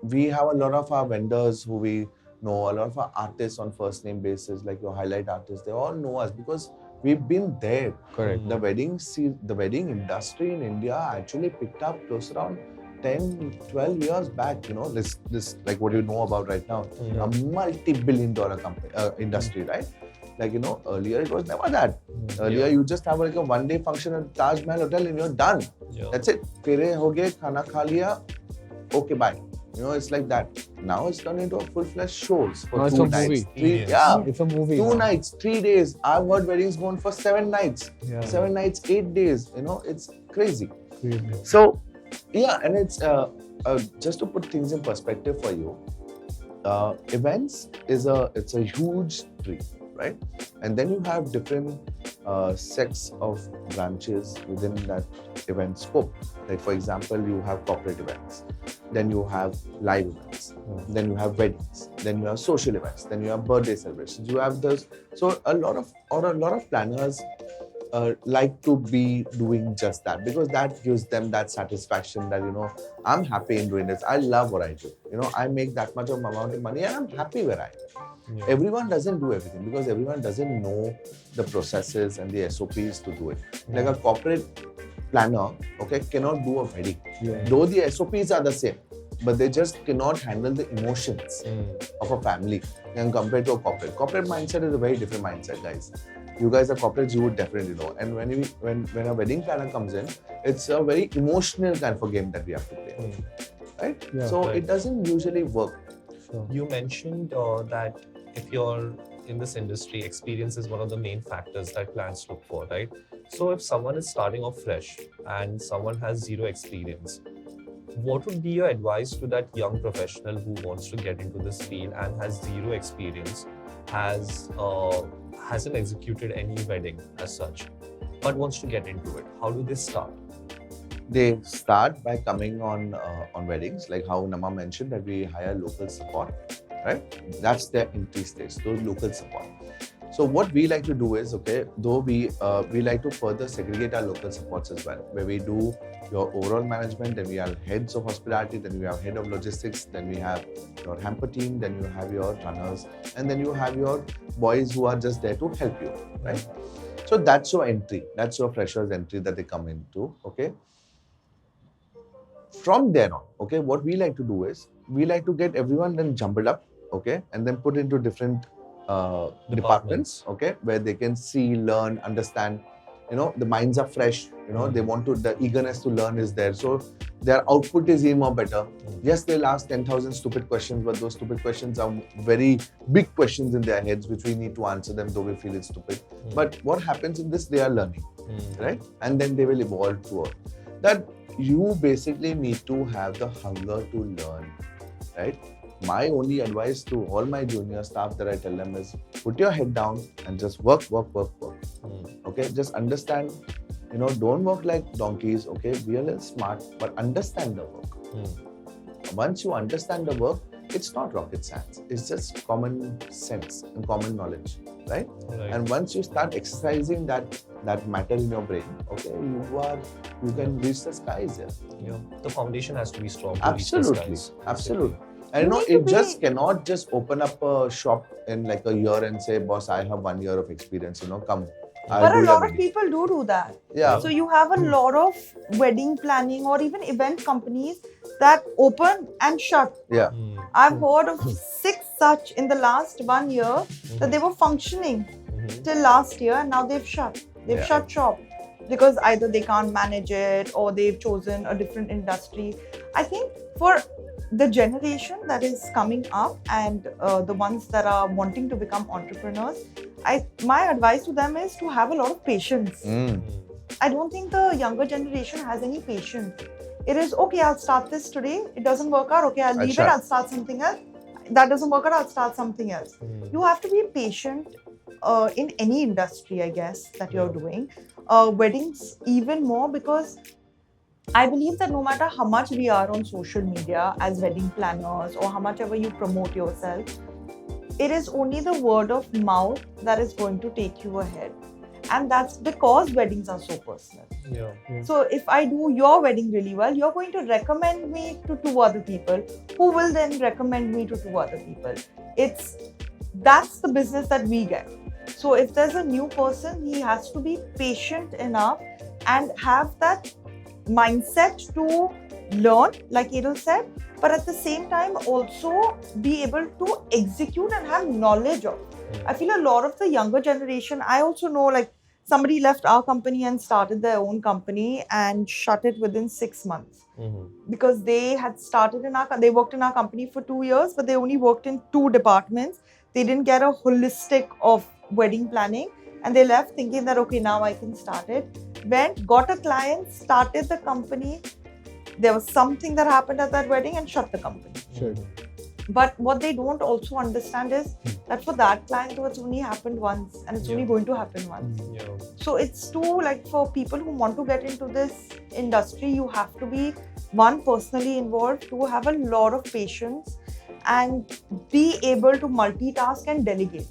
we have a lot of our vendors who we know, a lot of our artists on first name basis, like your highlight artists, they all know us because we've been there. Correct. The wedding industry in India actually picked up close around 10, 12 years back, this like what you know about right now, a multi-billion-dollar company industry, right? Like, earlier it was never that. Earlier Yeah. you just have like a one-day function at Taj Mahal Hotel and you're done. Yeah. That's it. Fere ho gaye, khana kha liya, okay, bye. It's like that. Now it's turned into a full-fledged shows for Now it's 2 a nights. movie. 3, Yes. yeah. It's a movie. 2 now. nights, 3 days. I've heard weddings going for 7 nights. Yeah. 7 nights, 8 days. It's crazy. Crazy. So, yeah, and it's just to put things in perspective for you. Events it's a huge tree, right? And then you have different sets of branches within that event scope. Like for example, you have corporate events, then you have live events, then you have weddings, then you have social events, then you have birthday celebrations. You have those. So a lot of planners like to be doing just that because that gives them that satisfaction that I'm happy in doing this. I love what I do. I make that much of amount of money and I'm happy where I am. Yeah. Everyone doesn't do everything because everyone doesn't know the processes and the SOPs to do it. Like a corporate planner, okay, cannot do a wedding. Yeah. Though the SOPs are the same, but they just cannot handle the emotions of a family and compared to a corporate. Corporate mindset is a very different mindset, guys. You guys are corporates, you would definitely know. And when a wedding planner comes in, it's a very emotional kind of a game that we have to play, right? Yeah, so right. it doesn't usually work. Sure. You mentioned that if you're in this industry, experience is one of the main factors that clients look for, right? So if someone is starting off fresh and someone has zero experience, what would be your advice to that young professional who wants to get into this field and has zero experience, hasn't executed any wedding as such, but wants to get into it? How do they start? They start by coming on weddings, like how Namma mentioned that we hire local support, right? That's their entry stage, those local support. So what we like to do is, okay, though we like to further segregate our local supports as well, where we do your overall management, then we have heads of hospitality, then we have head of logistics, then we have your hamper team, then you have your runners, and then you have your boys who are just there to help you, right? So that's your entry, that's your freshers entry that they come into, okay? From there on, okay, what we like to do is, we like to get everyone then jumbled up, okay, and then put into different departments, okay, where they can see, learn, understand. The minds are fresh. They want to. The eagerness to learn is there, so their output is even more better. Yes, they'll ask 10,000 stupid questions, but those stupid questions are very big questions in their heads, which we need to answer them, though we feel it's stupid. But what happens in this? They are learning, right? And then they will evolve to that. You basically need to have the hunger to learn, right? My only advice to all my junior staff that I tell them is put your head down and just work. Okay, just understand, don't work like donkeys, okay? Be a little smart, but understand the work. Once you understand the work, it's not rocket science. It's just common sense and common knowledge, right? And once you start exercising that matter in your brain, okay, you can reach the skies here. Yeah. The foundation has to be strong. To reach the Absolutely, skies. absolutely. And it just cannot just open up a shop in like a year and say, boss, I have 1 year of experience, come. But a lot of people do that. Yeah. So you have a lot of wedding planning or even event companies that open and shut. Yeah. I've heard of 6 such in the last 1 year that they were functioning till last year and now they've shut. They've shut shop because either they can't manage it or they've chosen a different industry. I think for the generation that is coming up and the ones that are wanting to become entrepreneurs, my advice to them is to have a lot of patience. I don't think the younger generation has any patience. It is, okay, I'll start this today. It doesn't work out. Okay, I'll leave it. I'll start something else. That doesn't work out. I'll start something else. You have to be patient in any industry, I guess, that you're doing. Weddings even more, because I believe that no matter how much we are on social media as wedding planners or how much ever you promote yourself, it is only the word of mouth that is going to take you ahead. And that's because weddings are so personal. So if I do your wedding really well, you're going to recommend me to 2 other people who will then recommend me to 2 other people. That's the business that we get. So if there's a new person, he has to be patient enough and have that mindset to learn, like Edul said, but at the same time also be able to execute and have knowledge of. I feel a lot of the younger generation, I also know like somebody left our company and started their own company and shut it within 6 months. Because they had started they worked in our company for 2 years, but they only worked in 2 departments. They didn't get a holistic of wedding planning, and they left thinking that, okay, now I can start it. Went, got a client, started the company. There was something that happened at that wedding and shut the company. Sure. But what they don't also understand is that for that client, it's only happened once and it's only going to happen once. Yeah. So it's too, like, for people who want to get into this industry, you have to be, one, personally involved, two, have a lot of patience and be able to multitask and delegate,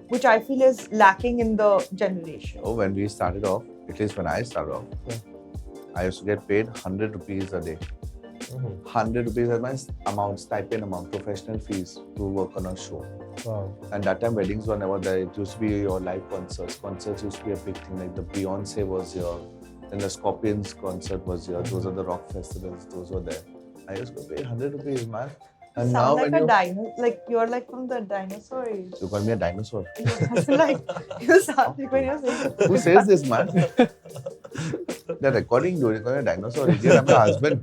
which I feel is lacking in the generation. Oh, when we started off, at least when I started off, I used to get paid 100 rupees a day. 100 rupees as my stipend amount, professional fees to work on a show. Wow. And that time weddings were never there. It used to be your live concerts. Concerts used to be a big thing. Like the Beyonce was here, and the Scorpions concert was here. Those are the rock festivals. Those were there. I used to pay 100 rupees, man. And now Sound like when a dinosaur, like you're like from the dinosaur age. you call me a dinosaur. Like you sound like when you're saying. Who says this, man? They're recording you. You're calling me a dinosaur. Idiot, I'm your husband.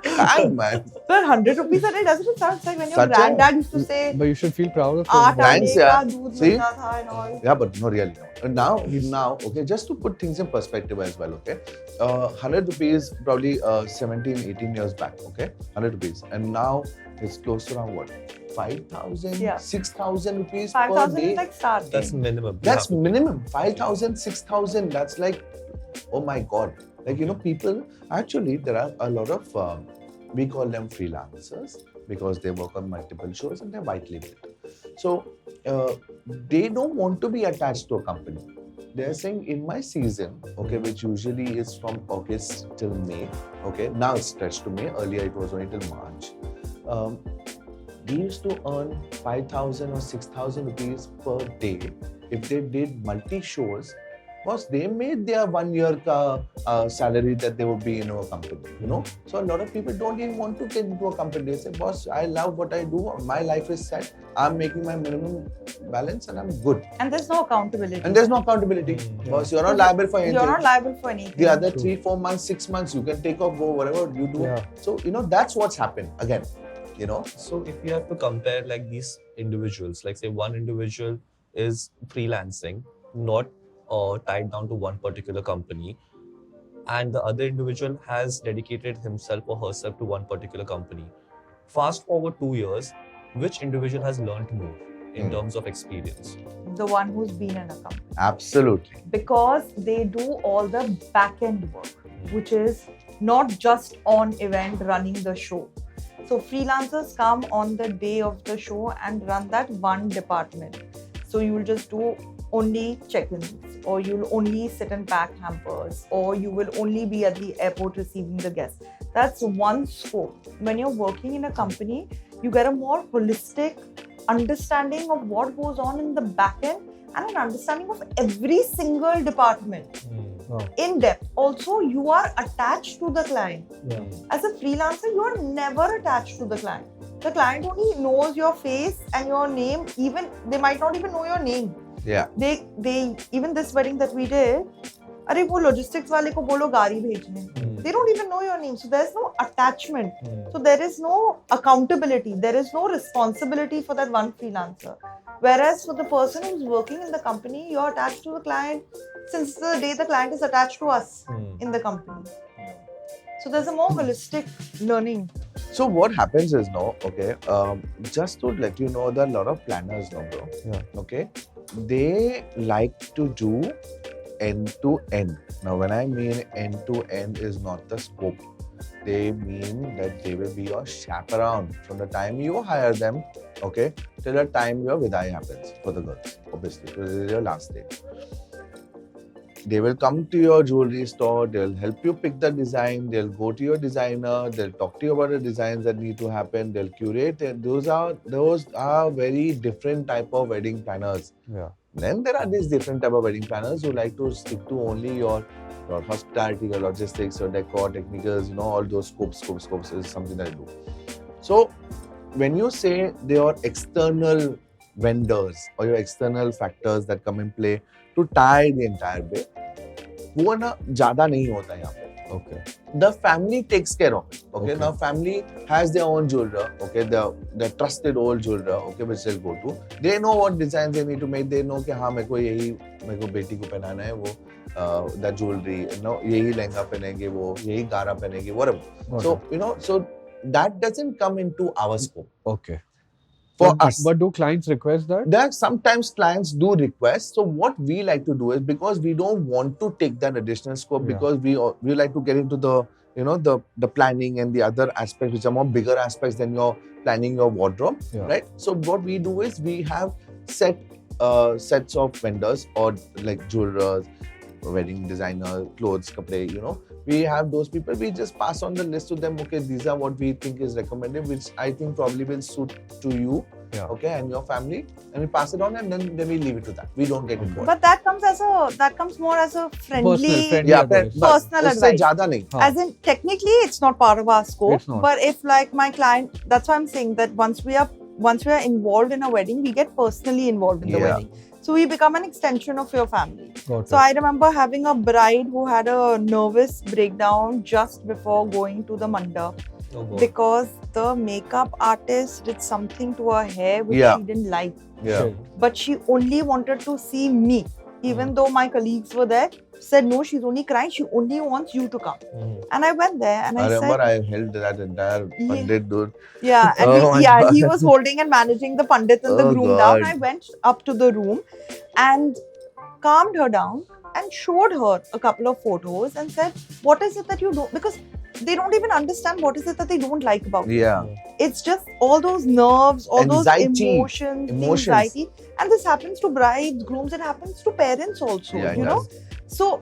Damn, man. Sir, 100 rupees a day, doesn't it sound like when your Such a- granddad used to say, But you should feel proud of "Aata yourself. Thanks, leka, yeah. doodh See? milta tha," and all. Yeah, but no, really. No. Now, okay, just to put things in perspective as well, okay. 100 rupees probably 17, 18 years back, okay. 100 rupees. And now it's close to around what? 5,000, Yeah. 6,000 rupees per 5,000 day. is like starting. That's minimum. That's minimum. 5,000, 6,000. That's like, oh my God. Like, you know, people, actually, there are a lot of, we call them freelancers because they work on multiple shows and they're white labeled. So, they don't want to be attached to a company. They're saying in my season, okay, which usually is from August till May, okay, now it's stretched to May, earlier it was only till March. They used to earn 5,000 or 6,000 rupees per day if they did multi-shows. Because they made their 1 year salary that they would be in a company, you know. So a lot of people don't even want to get into a company. They say, boss, I love what I do. My life is set. I'm making my minimum balance and I'm good. And there's no accountability. And there's no accountability. Boss, you're not liable for anything. You're not liable for anything. The other 3, 4 months, 6 months, you can take off, go whatever you do. Yeah. So, you know, that's what's happened again, you know. So if you have to compare like these individuals, like say one individual is freelancing, not tied down to one particular company, and the other individual has dedicated himself or herself to one particular company. Fast forward 2 years, which individual has learned more in terms of experience? The one who's been in a company. Absolutely. Because they do all the back-end work, which is not just on event running the show. So freelancers come on the day of the show and run that one department. So you will just do only check-ins, or you'll only sit and pack hampers, or you will only be at the airport receiving the guests. That's one scope. When you're working in a company, you get a more holistic understanding of what goes on in the back end and an understanding of every single department in depth. Also, you are attached to the client. Yeah. As a freelancer, you are never attached to the client. The client only knows your face and your name. Even they might not even know your name. Yeah. They even this wedding that we did, अरे वो logistics वाले को बोलो गाड़ी भेजने. They don't even know your name. So there's no attachment. So there is no accountability. There is no responsibility for that one freelancer. Whereas for the person who's working in the company, you're attached to the client since the day the client is attached to us in the company. So there's a more holistic learning. So what happens is, no, okay, just to let you know, there are a lot of planners now, bro. Yeah. Okay, they like to do end to end. Now, when I mean end to end is not the scope. They mean that they will be your chaperone from the time you hire them, okay, till the time your vidai happens for the girls, obviously, because this is your last day. They will come to your jewelry store, they'll help you pick the design, they'll go to your designer, they'll talk to you about the designs that need to happen, they'll curate it. Those are very different type of wedding planners. Yeah. Then there are these different type of wedding planners who like to stick to only your hospitality, your logistics, your decor, technicals, you know, all those scopes is something that I do. So when you say they are external vendors or your external factors that come in play to tie the entire way, वो ना ज़्यादा नहीं होता यहाँ पे. Okay. The family takes care of it. Okay, Okay. now family has their own jeweler. Okay, the trusted old jeweler. Okay, which they'll go to. They know what designs they need to make. They know कि हाँ मेरे को बेटी को पहनाना है वो that jewelry. You know, यही लहंगा पहनेंगे वो, यही गारा पहनेंगे, whatever. So you know, so that doesn't come into our scope. Okay. For but, us. But do clients request that? There are sometimes clients do request. So what we like to do is, because we don't want to take that additional scope, Yeah. because we like to get into the the planning and the other aspects which are more bigger aspects than your planning your wardrobe, Yeah. right? So what we do is we have sets of vendors or like jewelers, wedding designer, clothes, kapde, you know. We have those people, we just pass on the list to them. Okay, these are what we think is recommended, which I think probably will suit to you, Yeah. okay, and your family, and we pass it on, and then we leave it to that. We don't get involved. But that comes more as a friendly, Friendly yeah, advice. but personal usse advice. zyada nahi. Huh. As in, technically, it's not part of our scope. It's not. But if like my client, that's why I'm saying that once we are involved in a wedding, we get personally involved in the Yeah. wedding. So we become an extension of your family. Got So it. I remember having a bride who had a nervous breakdown just before going to the mandap Oh, God. because the makeup artist did something to her hair which Yeah. she didn't like. Yeah. Okay. But she only wanted to see me. Even though my colleagues were there, said no, she's only crying. She only wants you to come. And I went there and I I remember said, I held that entire Yeah. pandit dude. yeah, and Oh my he God. was holding and managing the pandit and the Oh groom down. God. I went up to the room and calmed her down and showed her a couple of photos and said, what is it that you do? Because they don't even understand what is it that they don't like about it. Yeah. It's just all those nerves, all Anxiety. those emotions, the Emotions. anxiety. And this happens to brides, grooms, it happens to parents also, Yeah, it you know. does. So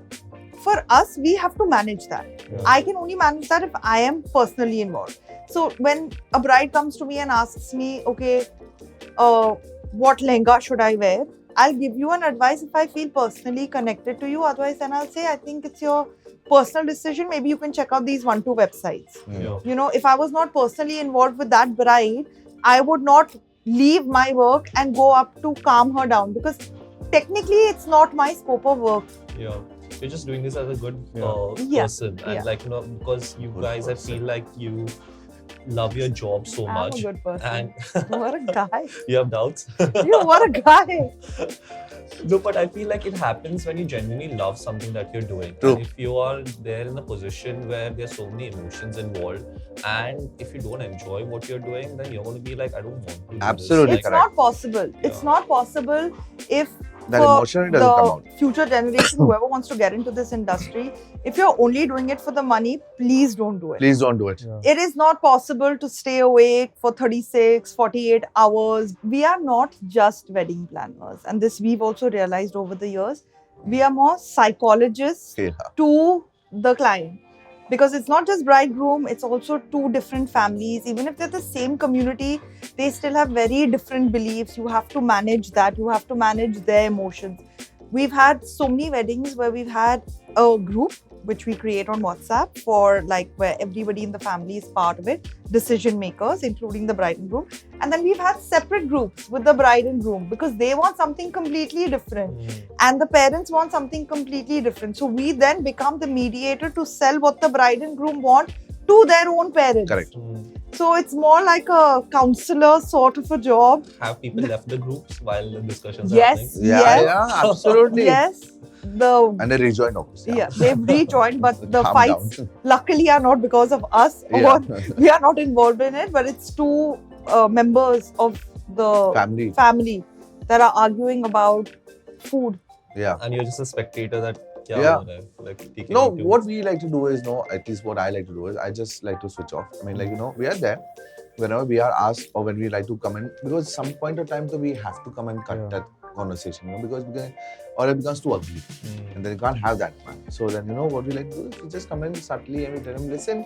for us, we have to manage that. Yeah. I can only manage that if I am personally involved. So when a bride comes to me and asks me, okay, what lehenga should I wear? I'll give you an advice if I feel personally connected to you. Otherwise, then I'll say, I think it's your personal decision. Maybe you can check out these 1-2 websites. Yeah. You know, if I was not personally involved with that bride, I would not leave my work and go up to calm her down, because technically it's not my scope of work. Yeah. You're just doing this as a good Yeah. person, and Yeah. like, you know, because you Good guys, I person. feel like you love your job so I'm much, a good person. and What a guy. you have doubts. What a guy. No, but I feel like it happens when you genuinely love something that you're doing. True. And if you are there in a position where there's so many emotions involved, and if you don't enjoy what you're doing, then you're going to be like, I don't want to do Absolutely this. It's Like, not possible. It's Yeah. not possible if That for emotion doesn't come out. the future generation, whoever wants to get into this industry, if you're only doing it for the money, please don't do it. Please don't do it. Yeah. It is not possible to stay awake for 36, 48 hours. We are not just wedding planners. And this we've also realized over the years. We are more psychologists Yeah. to the client. Because it's not just bride groom, it's also two different families. Even if they're the same community, they still have very different beliefs. You have to manage that. You have to manage their emotions. We've had so many weddings where we've had a group which we create on WhatsApp for like where everybody in the family is part of it, decision makers, including the bride and groom. And then we've had separate groups with the bride and groom because they want something completely different. And the parents want something completely different. So we then become the mediator to sell what the bride and groom want to their own parents. Correct. So it's more like a counselor sort of a job. Have people left the groups while the discussions are Yes. happening? Yeah, Yes. yeah, absolutely. Yes. And they rejoin, obviously. Yeah, they've rejoined, but the Calm fights down. luckily are not because of us or Yeah. we are not involved in it, but it's two members of the Family. family that are arguing about food. Yeah. And you're just a spectator that, kya Yeah. ho raha hai? Like, theek hai, No, theek hai. what we like to do is, at least what I like to do is, I just like to switch off. I mean, we are there whenever we are asked or when we like to come in, because some point of time, so we have to come and cut Yeah. that conversation, because or it becomes too ugly. And then you can't have that, man. So then, what we like to do is we just come in subtly and we tell them, listen,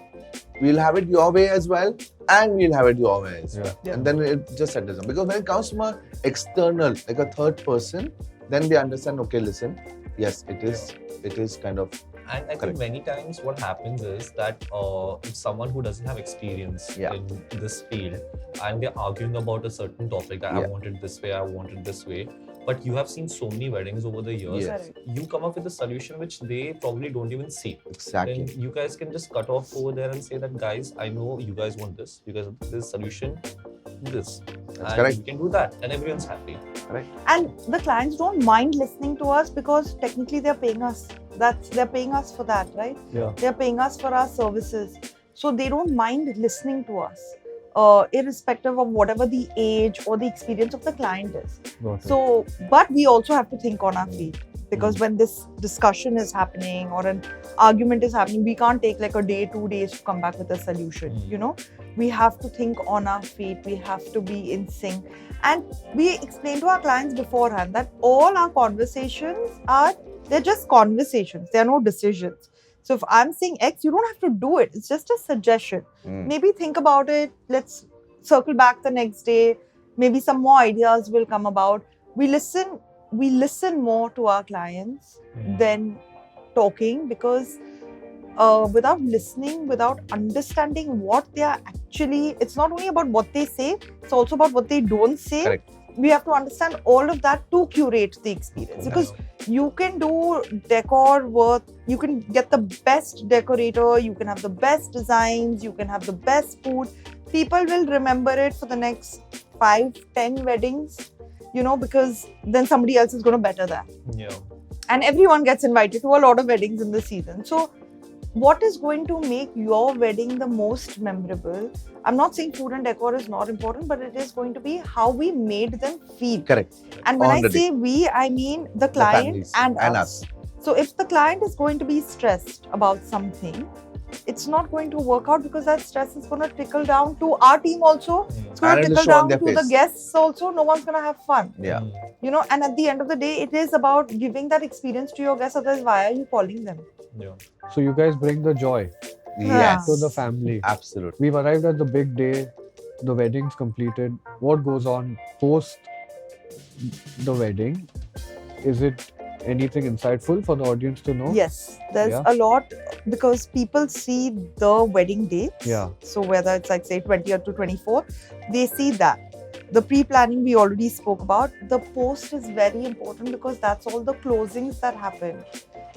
we'll have it your way as well, and we'll have it your way as well. Yeah. And then it just settles down. Because when it comes from an external, like a third person, then we understand, okay, listen, yes, it is kind of And I think Correct. many times what happens is that if someone who doesn't have experience Yeah. in this field and they're arguing about a certain topic, I Yeah. want it this way, I want it this way, but you have seen so many weddings over the years, Yes. Correct. you come up with a solution which they probably don't even see. Exactly. Then you guys can just cut off over there and say that, guys, I know you guys want this, you guys want this solution, this. That's and correct. you can do that and everyone's happy. And the clients don't mind listening to us because technically they're paying us. They're paying us for that, right? Yeah. They're paying us for our services. So they don't mind listening to us, irrespective of whatever the age or the experience of the client is. Got it. So, but we also have to think on our feet, because when this discussion is happening or an argument is happening, we can't take like a day, 2 days to come back with a solution. You know, we have to think on our feet. We have to be in sync. And we explain to our clients beforehand that all our conversations they're just conversations. There are no decisions. So if I'm saying X, you don't have to do it. It's just a suggestion. Maybe think about it. Let's circle back the next day. Maybe some more ideas will come about. We listen more to our clients than talking, because without listening, without understanding what they are actually, it's not only about what they say, it's also about what they don't say. Correct. We have to understand all of that to curate the experience, because you can do decor work, you can get the best decorator, you can have the best designs, you can have the best food. People will remember it for the next 5-10 weddings, you know, because then somebody else is going to better that. Yeah. And everyone gets invited to a lot of weddings in the season. So what is going to make your wedding the most memorable? I'm not saying food and decor is not important, but it is going to be how we made them feel. Correct. And when On I the day. say we, I mean the client families and and us. us. So if the client is going to be stressed about something, it's not going to work out, because that stress is going to trickle down to our team also. It's going And to it'll trickle show on down their to the face. guests also. No one's going to have fun. Yeah. You know, and at the end of the day, it is about giving that experience to your guests. Otherwise, why are you calling them? Yeah. So you guys bring the joy Yes. to the family. Absolutely. We've arrived at the big day. The wedding's completed. What goes on post the wedding? Is it anything insightful for the audience to know? Yes, there's Yeah. a lot, because people see the wedding dates. Yeah. So whether it's like say 20th to 24th, they see that. The pre-planning we already spoke about. The post is very important, because that's all the closings that happen.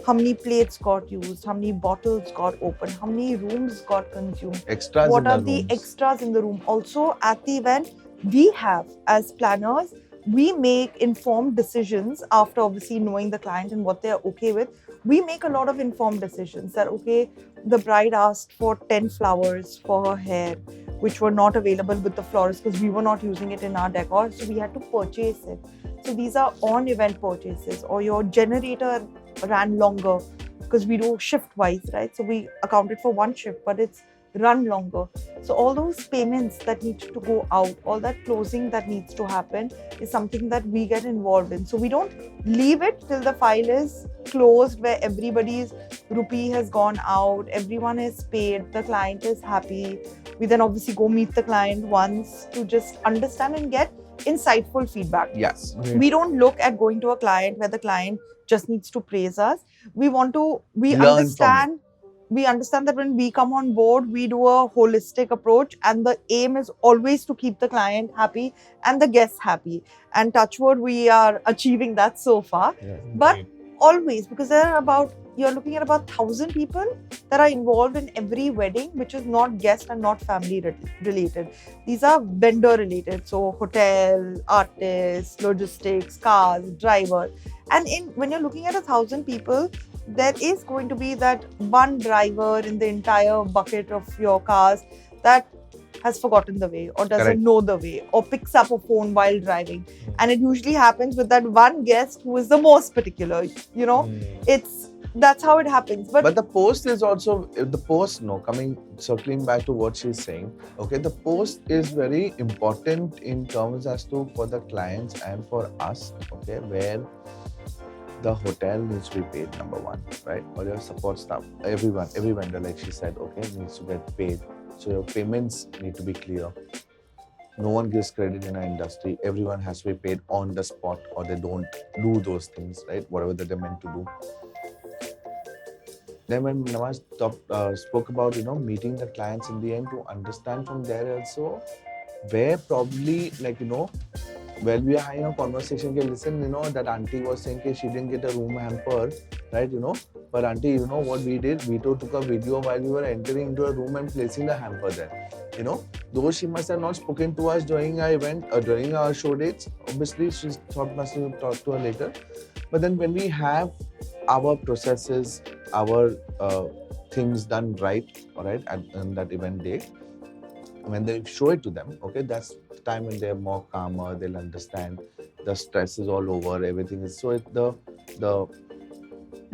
How many plates got used? How many bottles got opened? How many rooms got consumed? Extras What in are the the rooms. extras in the room? Also, at the event, we have, as planners, we make informed decisions after obviously knowing the client and what they're okay with. We make a lot of informed decisions that, okay, the bride asked for 10 flowers for her hair, which were not available with the florist because we were not using it in our decor. So we had to purchase it. So these are on-event purchases. Or your generator ran longer because we do shift-wise, right? So we accounted for one shift, but it's run longer. So all those payments that need to go out, all that closing that needs to happen is something that we get involved in. So we don't leave it till the file is closed, where everybody's rupee has gone out, everyone is paid, the client is happy. We then obviously go meet the client once to just understand and get insightful feedback. Yes. We don't look at going to a client where the client just needs to praise us. We Learn from we understand that when we come on board, we do a holistic approach, and the aim is always to keep the client happy and the guests happy. And touch wood, we are achieving that so far. But always, because you're looking at about 1,000 people that are involved in every wedding, which is not guest and not family related. These are vendor related. So hotel, artists, logistics, cars, driver. And when you're looking at 1,000 people, there is going to be that one driver in the entire bucket of your cars that has forgotten the way, or doesn't Correct. know the way, or picks up a phone while driving. And it usually happens with that one guest who is the most particular. You know, that's how it happens. But the post is also circling back to what she's saying. Okay, the post is very important in terms as to for the clients and for us. Okay, where the hotel needs to be paid, number one, right? Or your support staff, every vendor, like she said, okay, needs to get paid. So your payments need to be clear. No one gives credit in our industry. Everyone has to be paid on the spot, or they don't do those things, right? Whatever that they're meant to do. then when Nawaz spoke about meeting the clients in the end, to understand from there also where probably while we are having a conversation, okay, listen, that auntie was saying she didn't get a room hamper, right? But auntie, you know what we did? We took a video while we were entering into a room and placing the hamper there. Though she must have not spoken to us during our event, during our show dates, obviously she thought must have talked to her later. But then when we have our processes, our things done right, all right, on that event day, when they show it to them, okay, that's the time when they're more calmer, they'll understand the stress is all over, everything is so the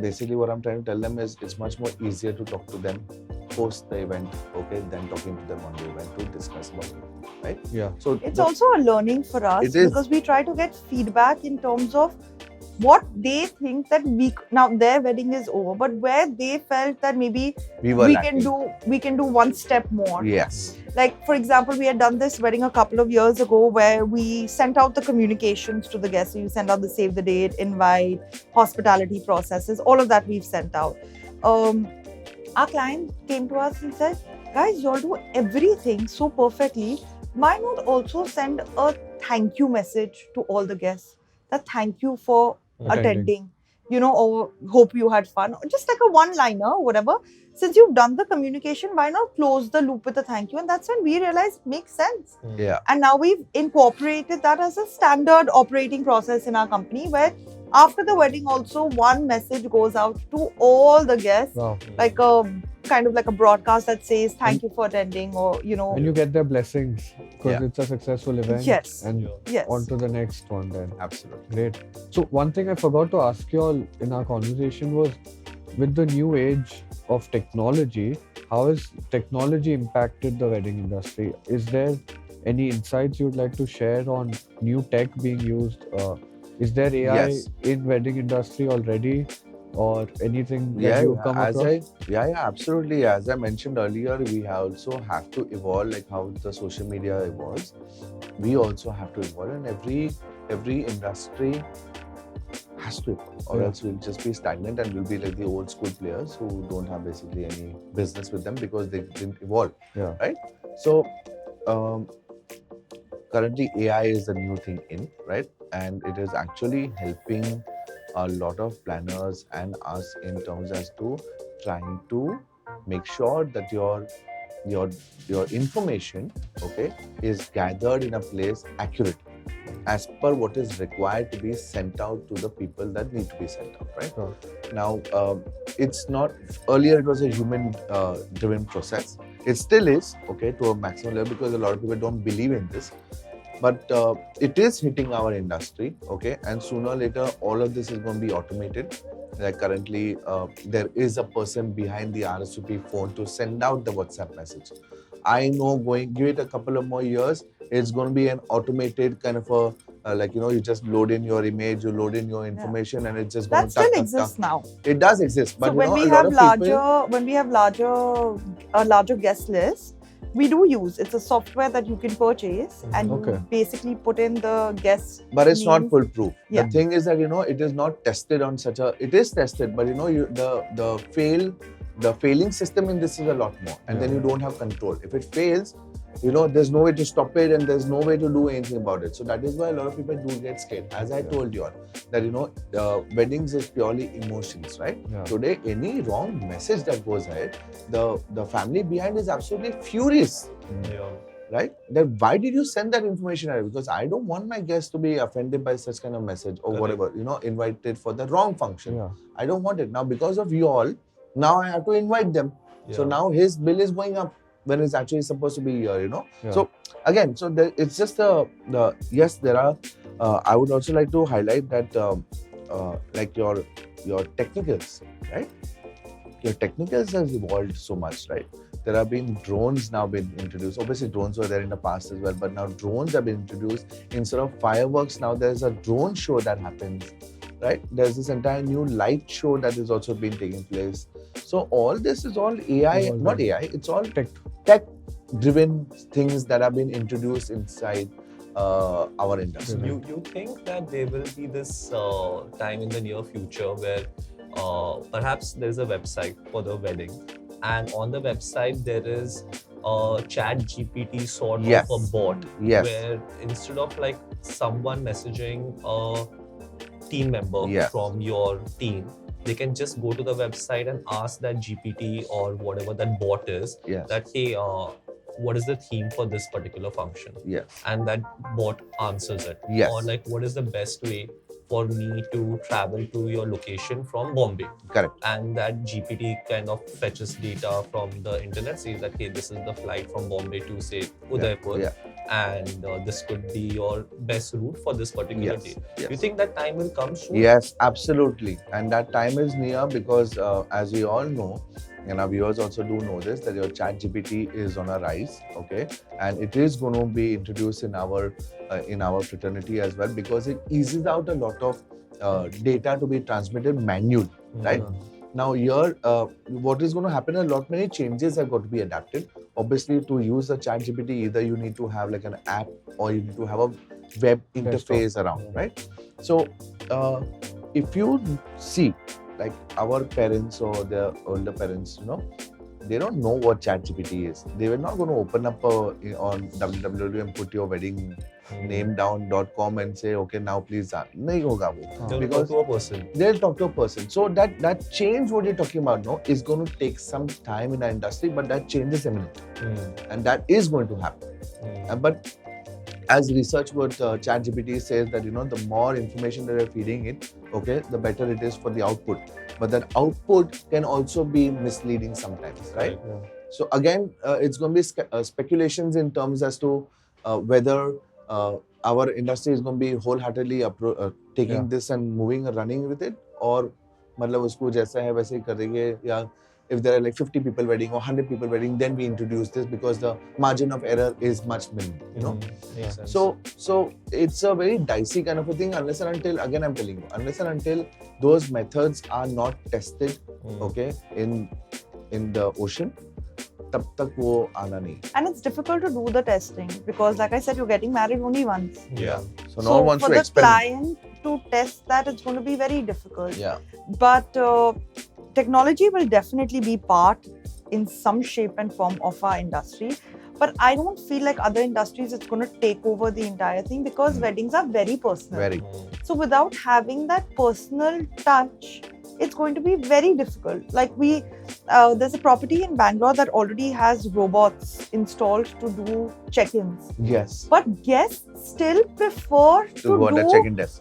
basically what I'm trying to tell them is it's much more easier to talk to them post the event, okay, than talking to them on the event to discuss about it, right? Yeah. So It's also a learning for us It is. because we try to get feedback in terms of what they think that now their wedding is over, but where they felt that maybe we were we lacking. can do one step more. Yes. Like, for example, we had done this wedding a couple of years ago where we sent out the communications to the guests. So you send out the save the date, invite, hospitality processes, all of that we've sent out. Our client came to us and said, guys, you all do everything so perfectly. Why not also send a thank you message to all the guests? That thank you for attending, or hope you had fun, or just like a one-liner, whatever. Since you've done the communication, why not close the loop with a thank you? And that's when we realized it makes sense. Yeah. And now we've incorporated that as a standard operating process in our company, where after the wedding also one message goes out to all the guests, Wow. like a kind of like a broadcast that says thank you for attending, or And you get their blessings because Yeah. it's a successful event. Yes. And Yeah. yes. on to the next one then. Absolutely. Great. So one thing I forgot to ask you all in our conversation was, with the new age of technology, how has technology impacted the wedding industry? Is there any insights you'd like to share on new tech being used? Is there AI Yes. in wedding industry already, or anything that Yeah, you've come as across? yeah, absolutely. As I mentioned earlier, we also have to evolve, like how the social media evolves. We also have to evolve, and every industry has to evolve, or Yeah. else we'll just be stagnant and we'll be like the old school players who don't have basically any business with them because they didn't evolve. Yeah. Right. So currently AI is the new thing in, right? And it is actually helping a lot of planners and us in terms as to trying to make sure that your information, okay, is gathered in a place accurate as per what is required to be sent out to the people that need to be sent out, right? Sure. Now, it's not, earlier it was a human driven process. It still is, okay, to a maximum level, because a lot of people don't believe in this. But it is hitting our industry, okay, and sooner or later all of this is going to be automated. Like currently, there is a person behind the RSVP phone to send out the WhatsApp message. I know, give it a couple of more years, it's going to be an automated kind of a you just load in your image, you load in your information, and it's just going That to still exists now. It does exist, but So when we a lot have of people, a larger guest list, we do use, it's a software that you can purchase, and Okay. you basically put in the guest but it's not names. foolproof. Yeah. The thing is that it is not tested on such a. It is tested, but the failing system in this is a lot more, and then Yeah. you don't have control. If it fails, there's no way to stop it, and there's no way to do anything about it. So that is why a lot of people do get scared. As I told you all, that weddings is purely emotions, right? Yeah. Today, any wrong message that goes ahead, the family behind is absolutely furious. Yeah. Right? Then why did you send that information out? Because I don't want my guests to be offended by such kind of message or Correct. whatever, invited for the wrong function. Yeah. I don't want it. Now, because of you all, now I have to invite them. So Yeah. now his bill is going up when it's actually supposed to be here, Yeah. So again, it's just yes, there are, I would also like to highlight that like your technicals, right? Your technicals has evolved so much, right? There have been drones now been introduced. Obviously, drones were there in the past as well, but now drones have been introduced. Instead of fireworks, now there's a drone show that happens, right? There's this entire new light show that is also been taking place. So all this is all AI, Evolving. not AI, it's all Tech. tech-driven things that have been introduced inside our industry. Mhm. You think that there will be this time in the near future where perhaps there is a website for the wedding, and on the website there is a chat GPT sort Yes. of a bot, Yes. where instead of like someone messaging a team member Yes. from your team, they can just go to the website and ask that GPT or whatever that bot is Yes. that, hey, what is the theme for this particular function? Yes. And that bot answers it. Yes. Or like, what is the best way for me to travel to your location from Bombay? Correct. And that GPT kind of fetches data from the internet, says that, hey, this is the flight from Bombay to, say, Udaipur. Yeah. And this could be your best route for this particular Yes. day. Yes. You think that time will come soon? Yes, absolutely. And that time is near because, as we all know, and our viewers also do know this, that your chat GPT is on a rise, okay? And it is going to be introduced in our fraternity as well, because it eases out a lot of data to be transmitted manually, right? Now here, what is going to happen, a lot many changes have got to be adapted. Obviously, to use the chat GPT, either you need to have like an app or you need to have a web interface around, right? So, if you see, like our parents or their older parents, you know, they don't know what ChatGPT is. They were not going to open up on www and put your wedding name down.com and say, okay, now please. Nahi hoga wo. They'll Because talk to a person. they'll talk to a person. So that change, what you're talking about, no, is going to take some time in our industry, but that change is imminent, and that is going to happen. But as research what ChatGPT says, that, you know, the more information that you're feeding it, okay, the better it is for the output. But that output can also be misleading sometimes, right? So again, it's going to be speculations in terms as to whether our industry is going to be wholeheartedly taking this and moving and running with it, or मतलब उसको जैसा है वैसे ही करेंगे, या if there are like 50 people wedding or 100 people wedding, then we introduce this because the margin of error is much minimal, you know. So it's a very dicey kind of a thing, unless and until, again I'm telling you, unless and until those methods are not tested, okay, in the ocean, तब तक वो आना नहीं. And it's difficult to do the testing because, like I said, you're getting married only once. Yeah. So no one wants for to the experiment. client to test that, it's going to be very difficult. Yeah. But technology will definitely be part in some shape and form of our industry. But I don't feel like other industries it's going to take over the entire thing, because weddings are very personal. Very. So without having that personal touch, it's going to be very difficult. Like there's a property in Bangalore that already has robots installed to do check-ins. Yes. But guests still prefer to go on a do check-in desk.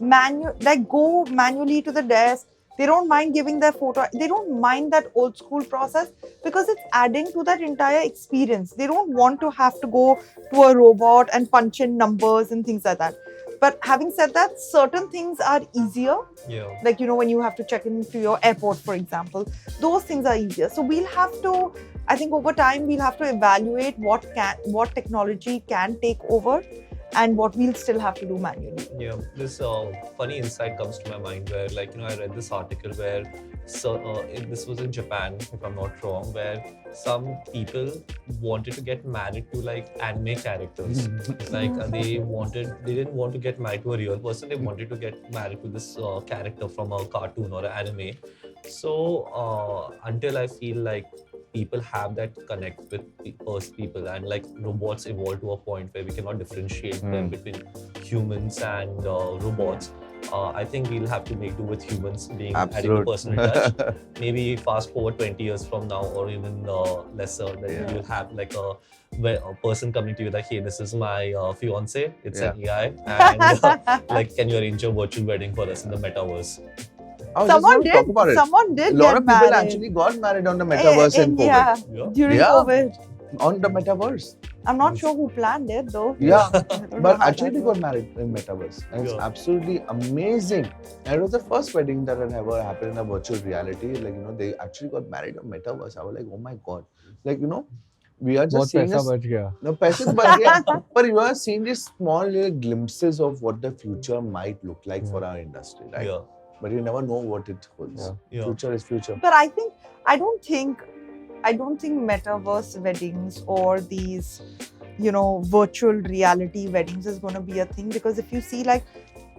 go manually to the desk. They don't mind giving their photo. They don't mind that old school process because it's adding to that entire experience. They don't want to have to go to a robot and punch in numbers and things like that. But having said that, certain things are easier. Yeah. Like, you know, when you have to check into your airport, for example, those things are easier. So we'll have to, I think over time, we'll have to evaluate what technology can take over and what we'll still have to do manually. Yeah, this funny insight comes to my mind where, like, you know, I read this article where, this was in Japan, if I'm not wrong, where some people wanted to get married to like anime characters. Like they didn't want to get married to a real person. They wanted to get married to this character from a cartoon or an anime. So until I feel like people have that connect with people, and like robots evolve to a point where we cannot differentiate them between humans and robots. I think we'll have to make do with humans being adding a personal touch. Maybe fast forward 20 years from now, or even lesser, that you'll have like a person coming to you like, hey, this is my fiance, it's an AI, and like, can you arrange a virtual wedding for us in the metaverse? Someone did. A lot of people married. actually got married on the metaverse in COVID. Yeah, during COVID. On the metaverse. I'm not sure who planned it though. Yeah, but actually they got married in metaverse. And it's absolutely amazing. And it was the first wedding that had ever happened in a virtual reality. Like, you know, they actually got married on metaverse. I was like, oh my God. Like, you know, we are just seeing but you are seeing these small little glimpses of what the future might look like for our industry, right? Yeah. But you never know what it holds. Future is future. But I don't think metaverse weddings or these, you know, virtual reality weddings is going to be a thing, because if you see, like,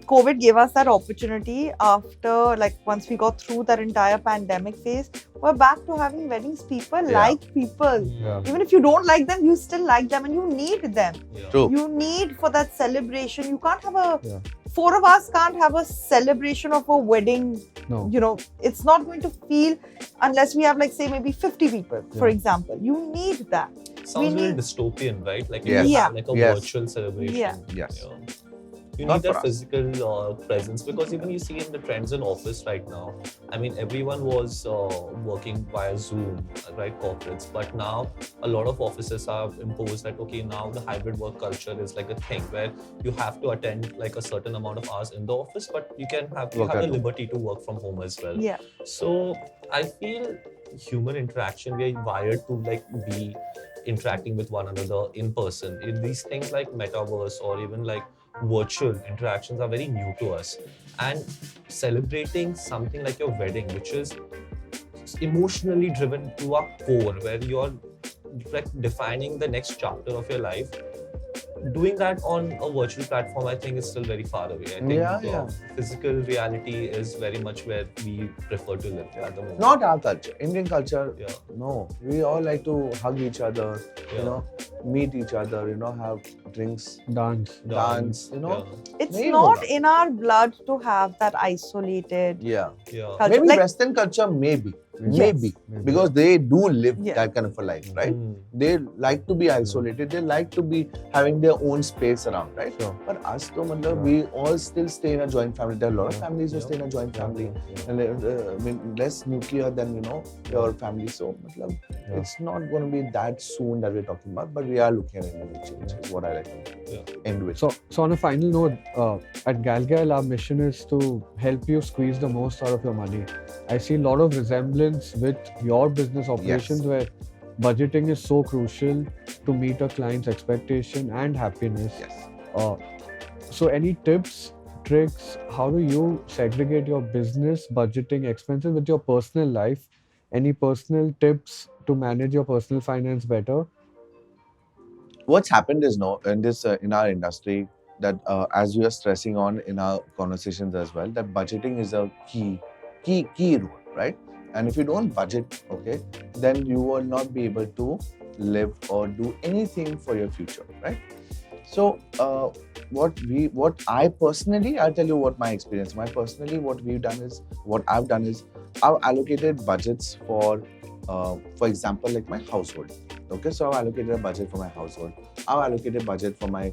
COVID gave us that opportunity after, like, once we got through that entire pandemic phase, we're back to having weddings. People like people. Yeah. Even if you don't like them, you still like them and you need them. Yeah. True. You need for that celebration. You can't have a, Yeah. four of us can't have a celebration of a wedding. No. You know, it's not going to feel unless we have, like, say, maybe 50 people, for Yeah. example. You need that. Sounds We very need- dystopian, right? Like Yes. you Yeah. have like a Yes. virtual celebration. Yeah. Yes. You Not need that for us. physical presence, because even you see in the trends in office right now, I mean, everyone was working via Zoom, right, corporates, but now a lot of offices have imposed that, okay, now the hybrid work culture is like a thing where you have to attend like a certain amount of hours in the office, but you Work have at the home. liberty to work from home as well. Yeah. So I feel human interaction, we are wired to like be interacting with one another in person. These things like metaverse or even like virtual interactions are very new to us. And celebrating something like your wedding, which is emotionally driven to our core, where you're like defining the next chapter of your life, doing that on a virtual platform, I think is still very far away. I think Yeah. physical reality is very much where we prefer to live at the moment. Not our culture. Indian culture, Yeah. no. We all like to hug each other, Yeah. you know, meet each other, you know, have drinks, Dance. dance, you know. Yeah. It's Nahi not hoga. in our blood to have that isolated Yeah. Yeah. culture. Maybe Like, Western culture, maybe. Yes. Maybe. Maybe. Because they do live Yeah. that kind of a life, right? Mm. They like to be isolated. They like to be having their own space around, right? Sure. But us, though, matlab, Yeah. we all still stay in a joint family. There are a lot of Yeah. families who Yeah. stay in a joint family. Yeah. And I mean, less nuclear than, you know, your family. So, matlab, Yeah. it's not going to be that soon that we're talking about, but we are looking at it change, is what I like to end with. So on a final note, at Galgal, our mission is to help you squeeze the most out of your money. I see a lot of resemblance with your business operations where budgeting is so crucial to meet a client's expectation and happiness. Yes. So any tips, tricks, how do you segregate your business budgeting expenses with your personal life? Any personal tips to manage your personal finance better? What's happened is, no, in this in our industry, that as we are stressing on in our conversations as well, that budgeting is a key role, right? And if you don't budget, okay, then you will not be able to live or do anything for your future, right? So what I personally, I'll tell you what my experience. What I've done is I've allocated budgets for example, like my household. Okay, so I've allocated a budget for my household. I've allocated budget for my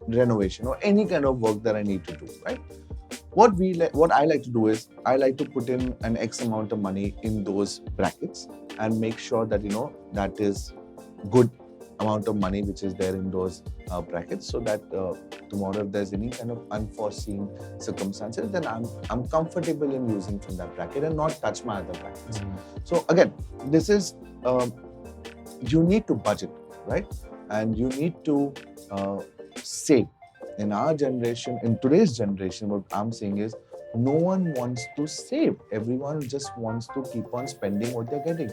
renovation or any kind of work that I need to do, right? What I like to do is I like to put in an X amount of money in those brackets and make sure that, you know, that is good amount of money which is there in those brackets, so that tomorrow if there's any kind of unforeseen circumstances, then I'm comfortable in using from that bracket and not touch my other brackets. So again, this is you need to budget, right? And you need to save. In our generation, in today's generation, what I'm saying is no one wants to save. Everyone just wants to keep on spending what they're getting.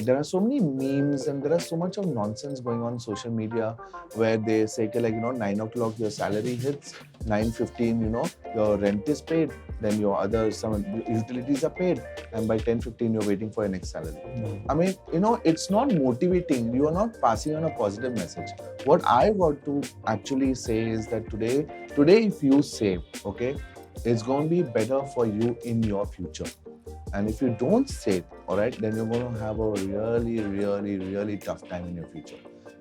There are so many memes and there are so much of nonsense going on social media where they say, like, you know, 9 o'clock your salary hits, 9:15, you know, your rent is paid, then your other some utilities are paid, and by 10:15 you're waiting for your next salary. I mean, you know, it's not motivating. You are not passing on a positive message. What I want to actually say is that today if you save, okay, it's going to be better for you in your future. And if you don't save, all right, then you're going to have a really, really, really tough time in your future.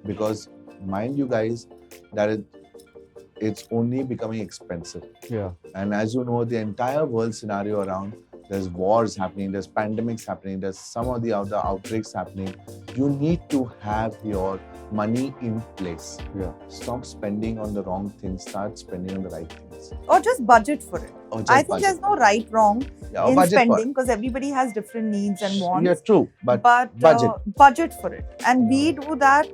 Because mind you guys, that it's only becoming expensive. Yeah. And as you know, the entire world scenario around, there's wars happening, there's pandemics happening, there's some of the other outbreaks happening. You need to have your money in place. Yeah. Stop spending on the wrong things, start spending on the right things. or just budget for it. Or just I think budget. there's no right wrong Yeah, or in budget for it. spending because everybody has different needs and wants. Yeah, true. But budget. Budget for it, and we do that.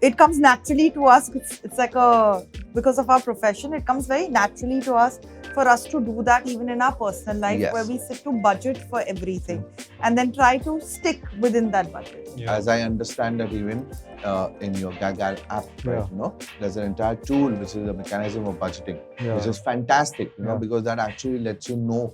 It comes naturally to us. It's like a because of our profession, it comes very naturally to us for us to do that even in our personal life, Yes. where we sit to budget for everything and then try to stick within that budget. As I understand that even in your Galgal app, right, Yeah. you know, there's an entire tool which is a mechanism of budgeting, Yeah. which is fantastic, you know, Yeah. because that actually lets you know,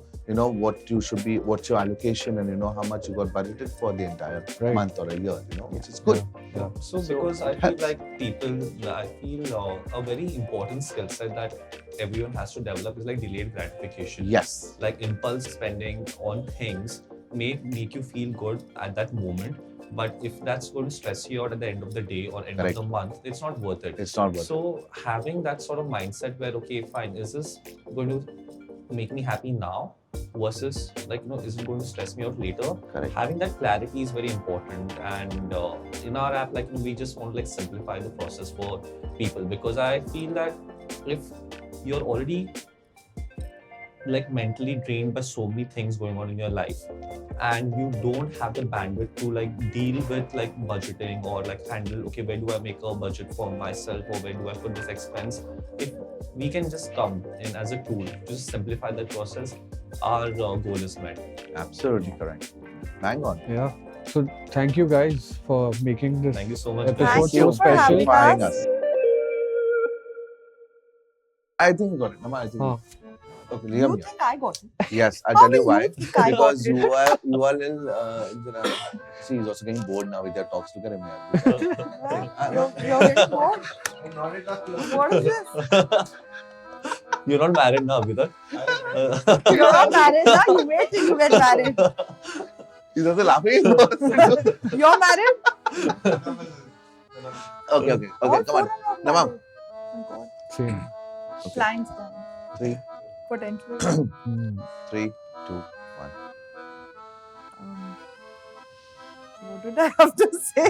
what you should be, what's your allocation, and how much you got budgeted for the entire Right. month or a year, which is good. Yeah. So because I feel like I feel a very important skill set that everyone has to develop is like delayed gratification. Yes. Like impulse spending on things may make you feel good at that moment, but if that's going to stress you out at the end of the day or end Correct. of the month, it's not worth it. It's not worth it. So having that sort of mindset where, okay, fine, is this going to make me happy now versus is it going to stress me out later? Correct. Having that clarity is very important, and in our app, we just want to simplify the process for people, because I feel that if you're already mentally drained by so many things going on in your life, and you don't have the bandwidth to deal with budgeting or handle, okay, where do I make a budget for myself, or where do I put this expense? If we can just come in as a tool to just simplify that process, our goal is met. Absolutely correct. Bang on. Yeah. So thank you guys for making this Thank you so much. episode Thank so you for special. having Having us. us. I think you got it. Namma, I think. Huh. Okay, You Liam. think I got it? Yes, I'll How tell you will why. you think I got Because it? you are little. See, he's also getting bored now with your talks. Look at him here. You're getting bored? What is this? You're not married now, Abhita. You're not married now? You wait till you get married. He's also laughing. You're married? Okay, All come on. four are not Namma. married. Oh my God. Same. Client's done. 3, Potentially. 3, 2, 1. What did I have to say?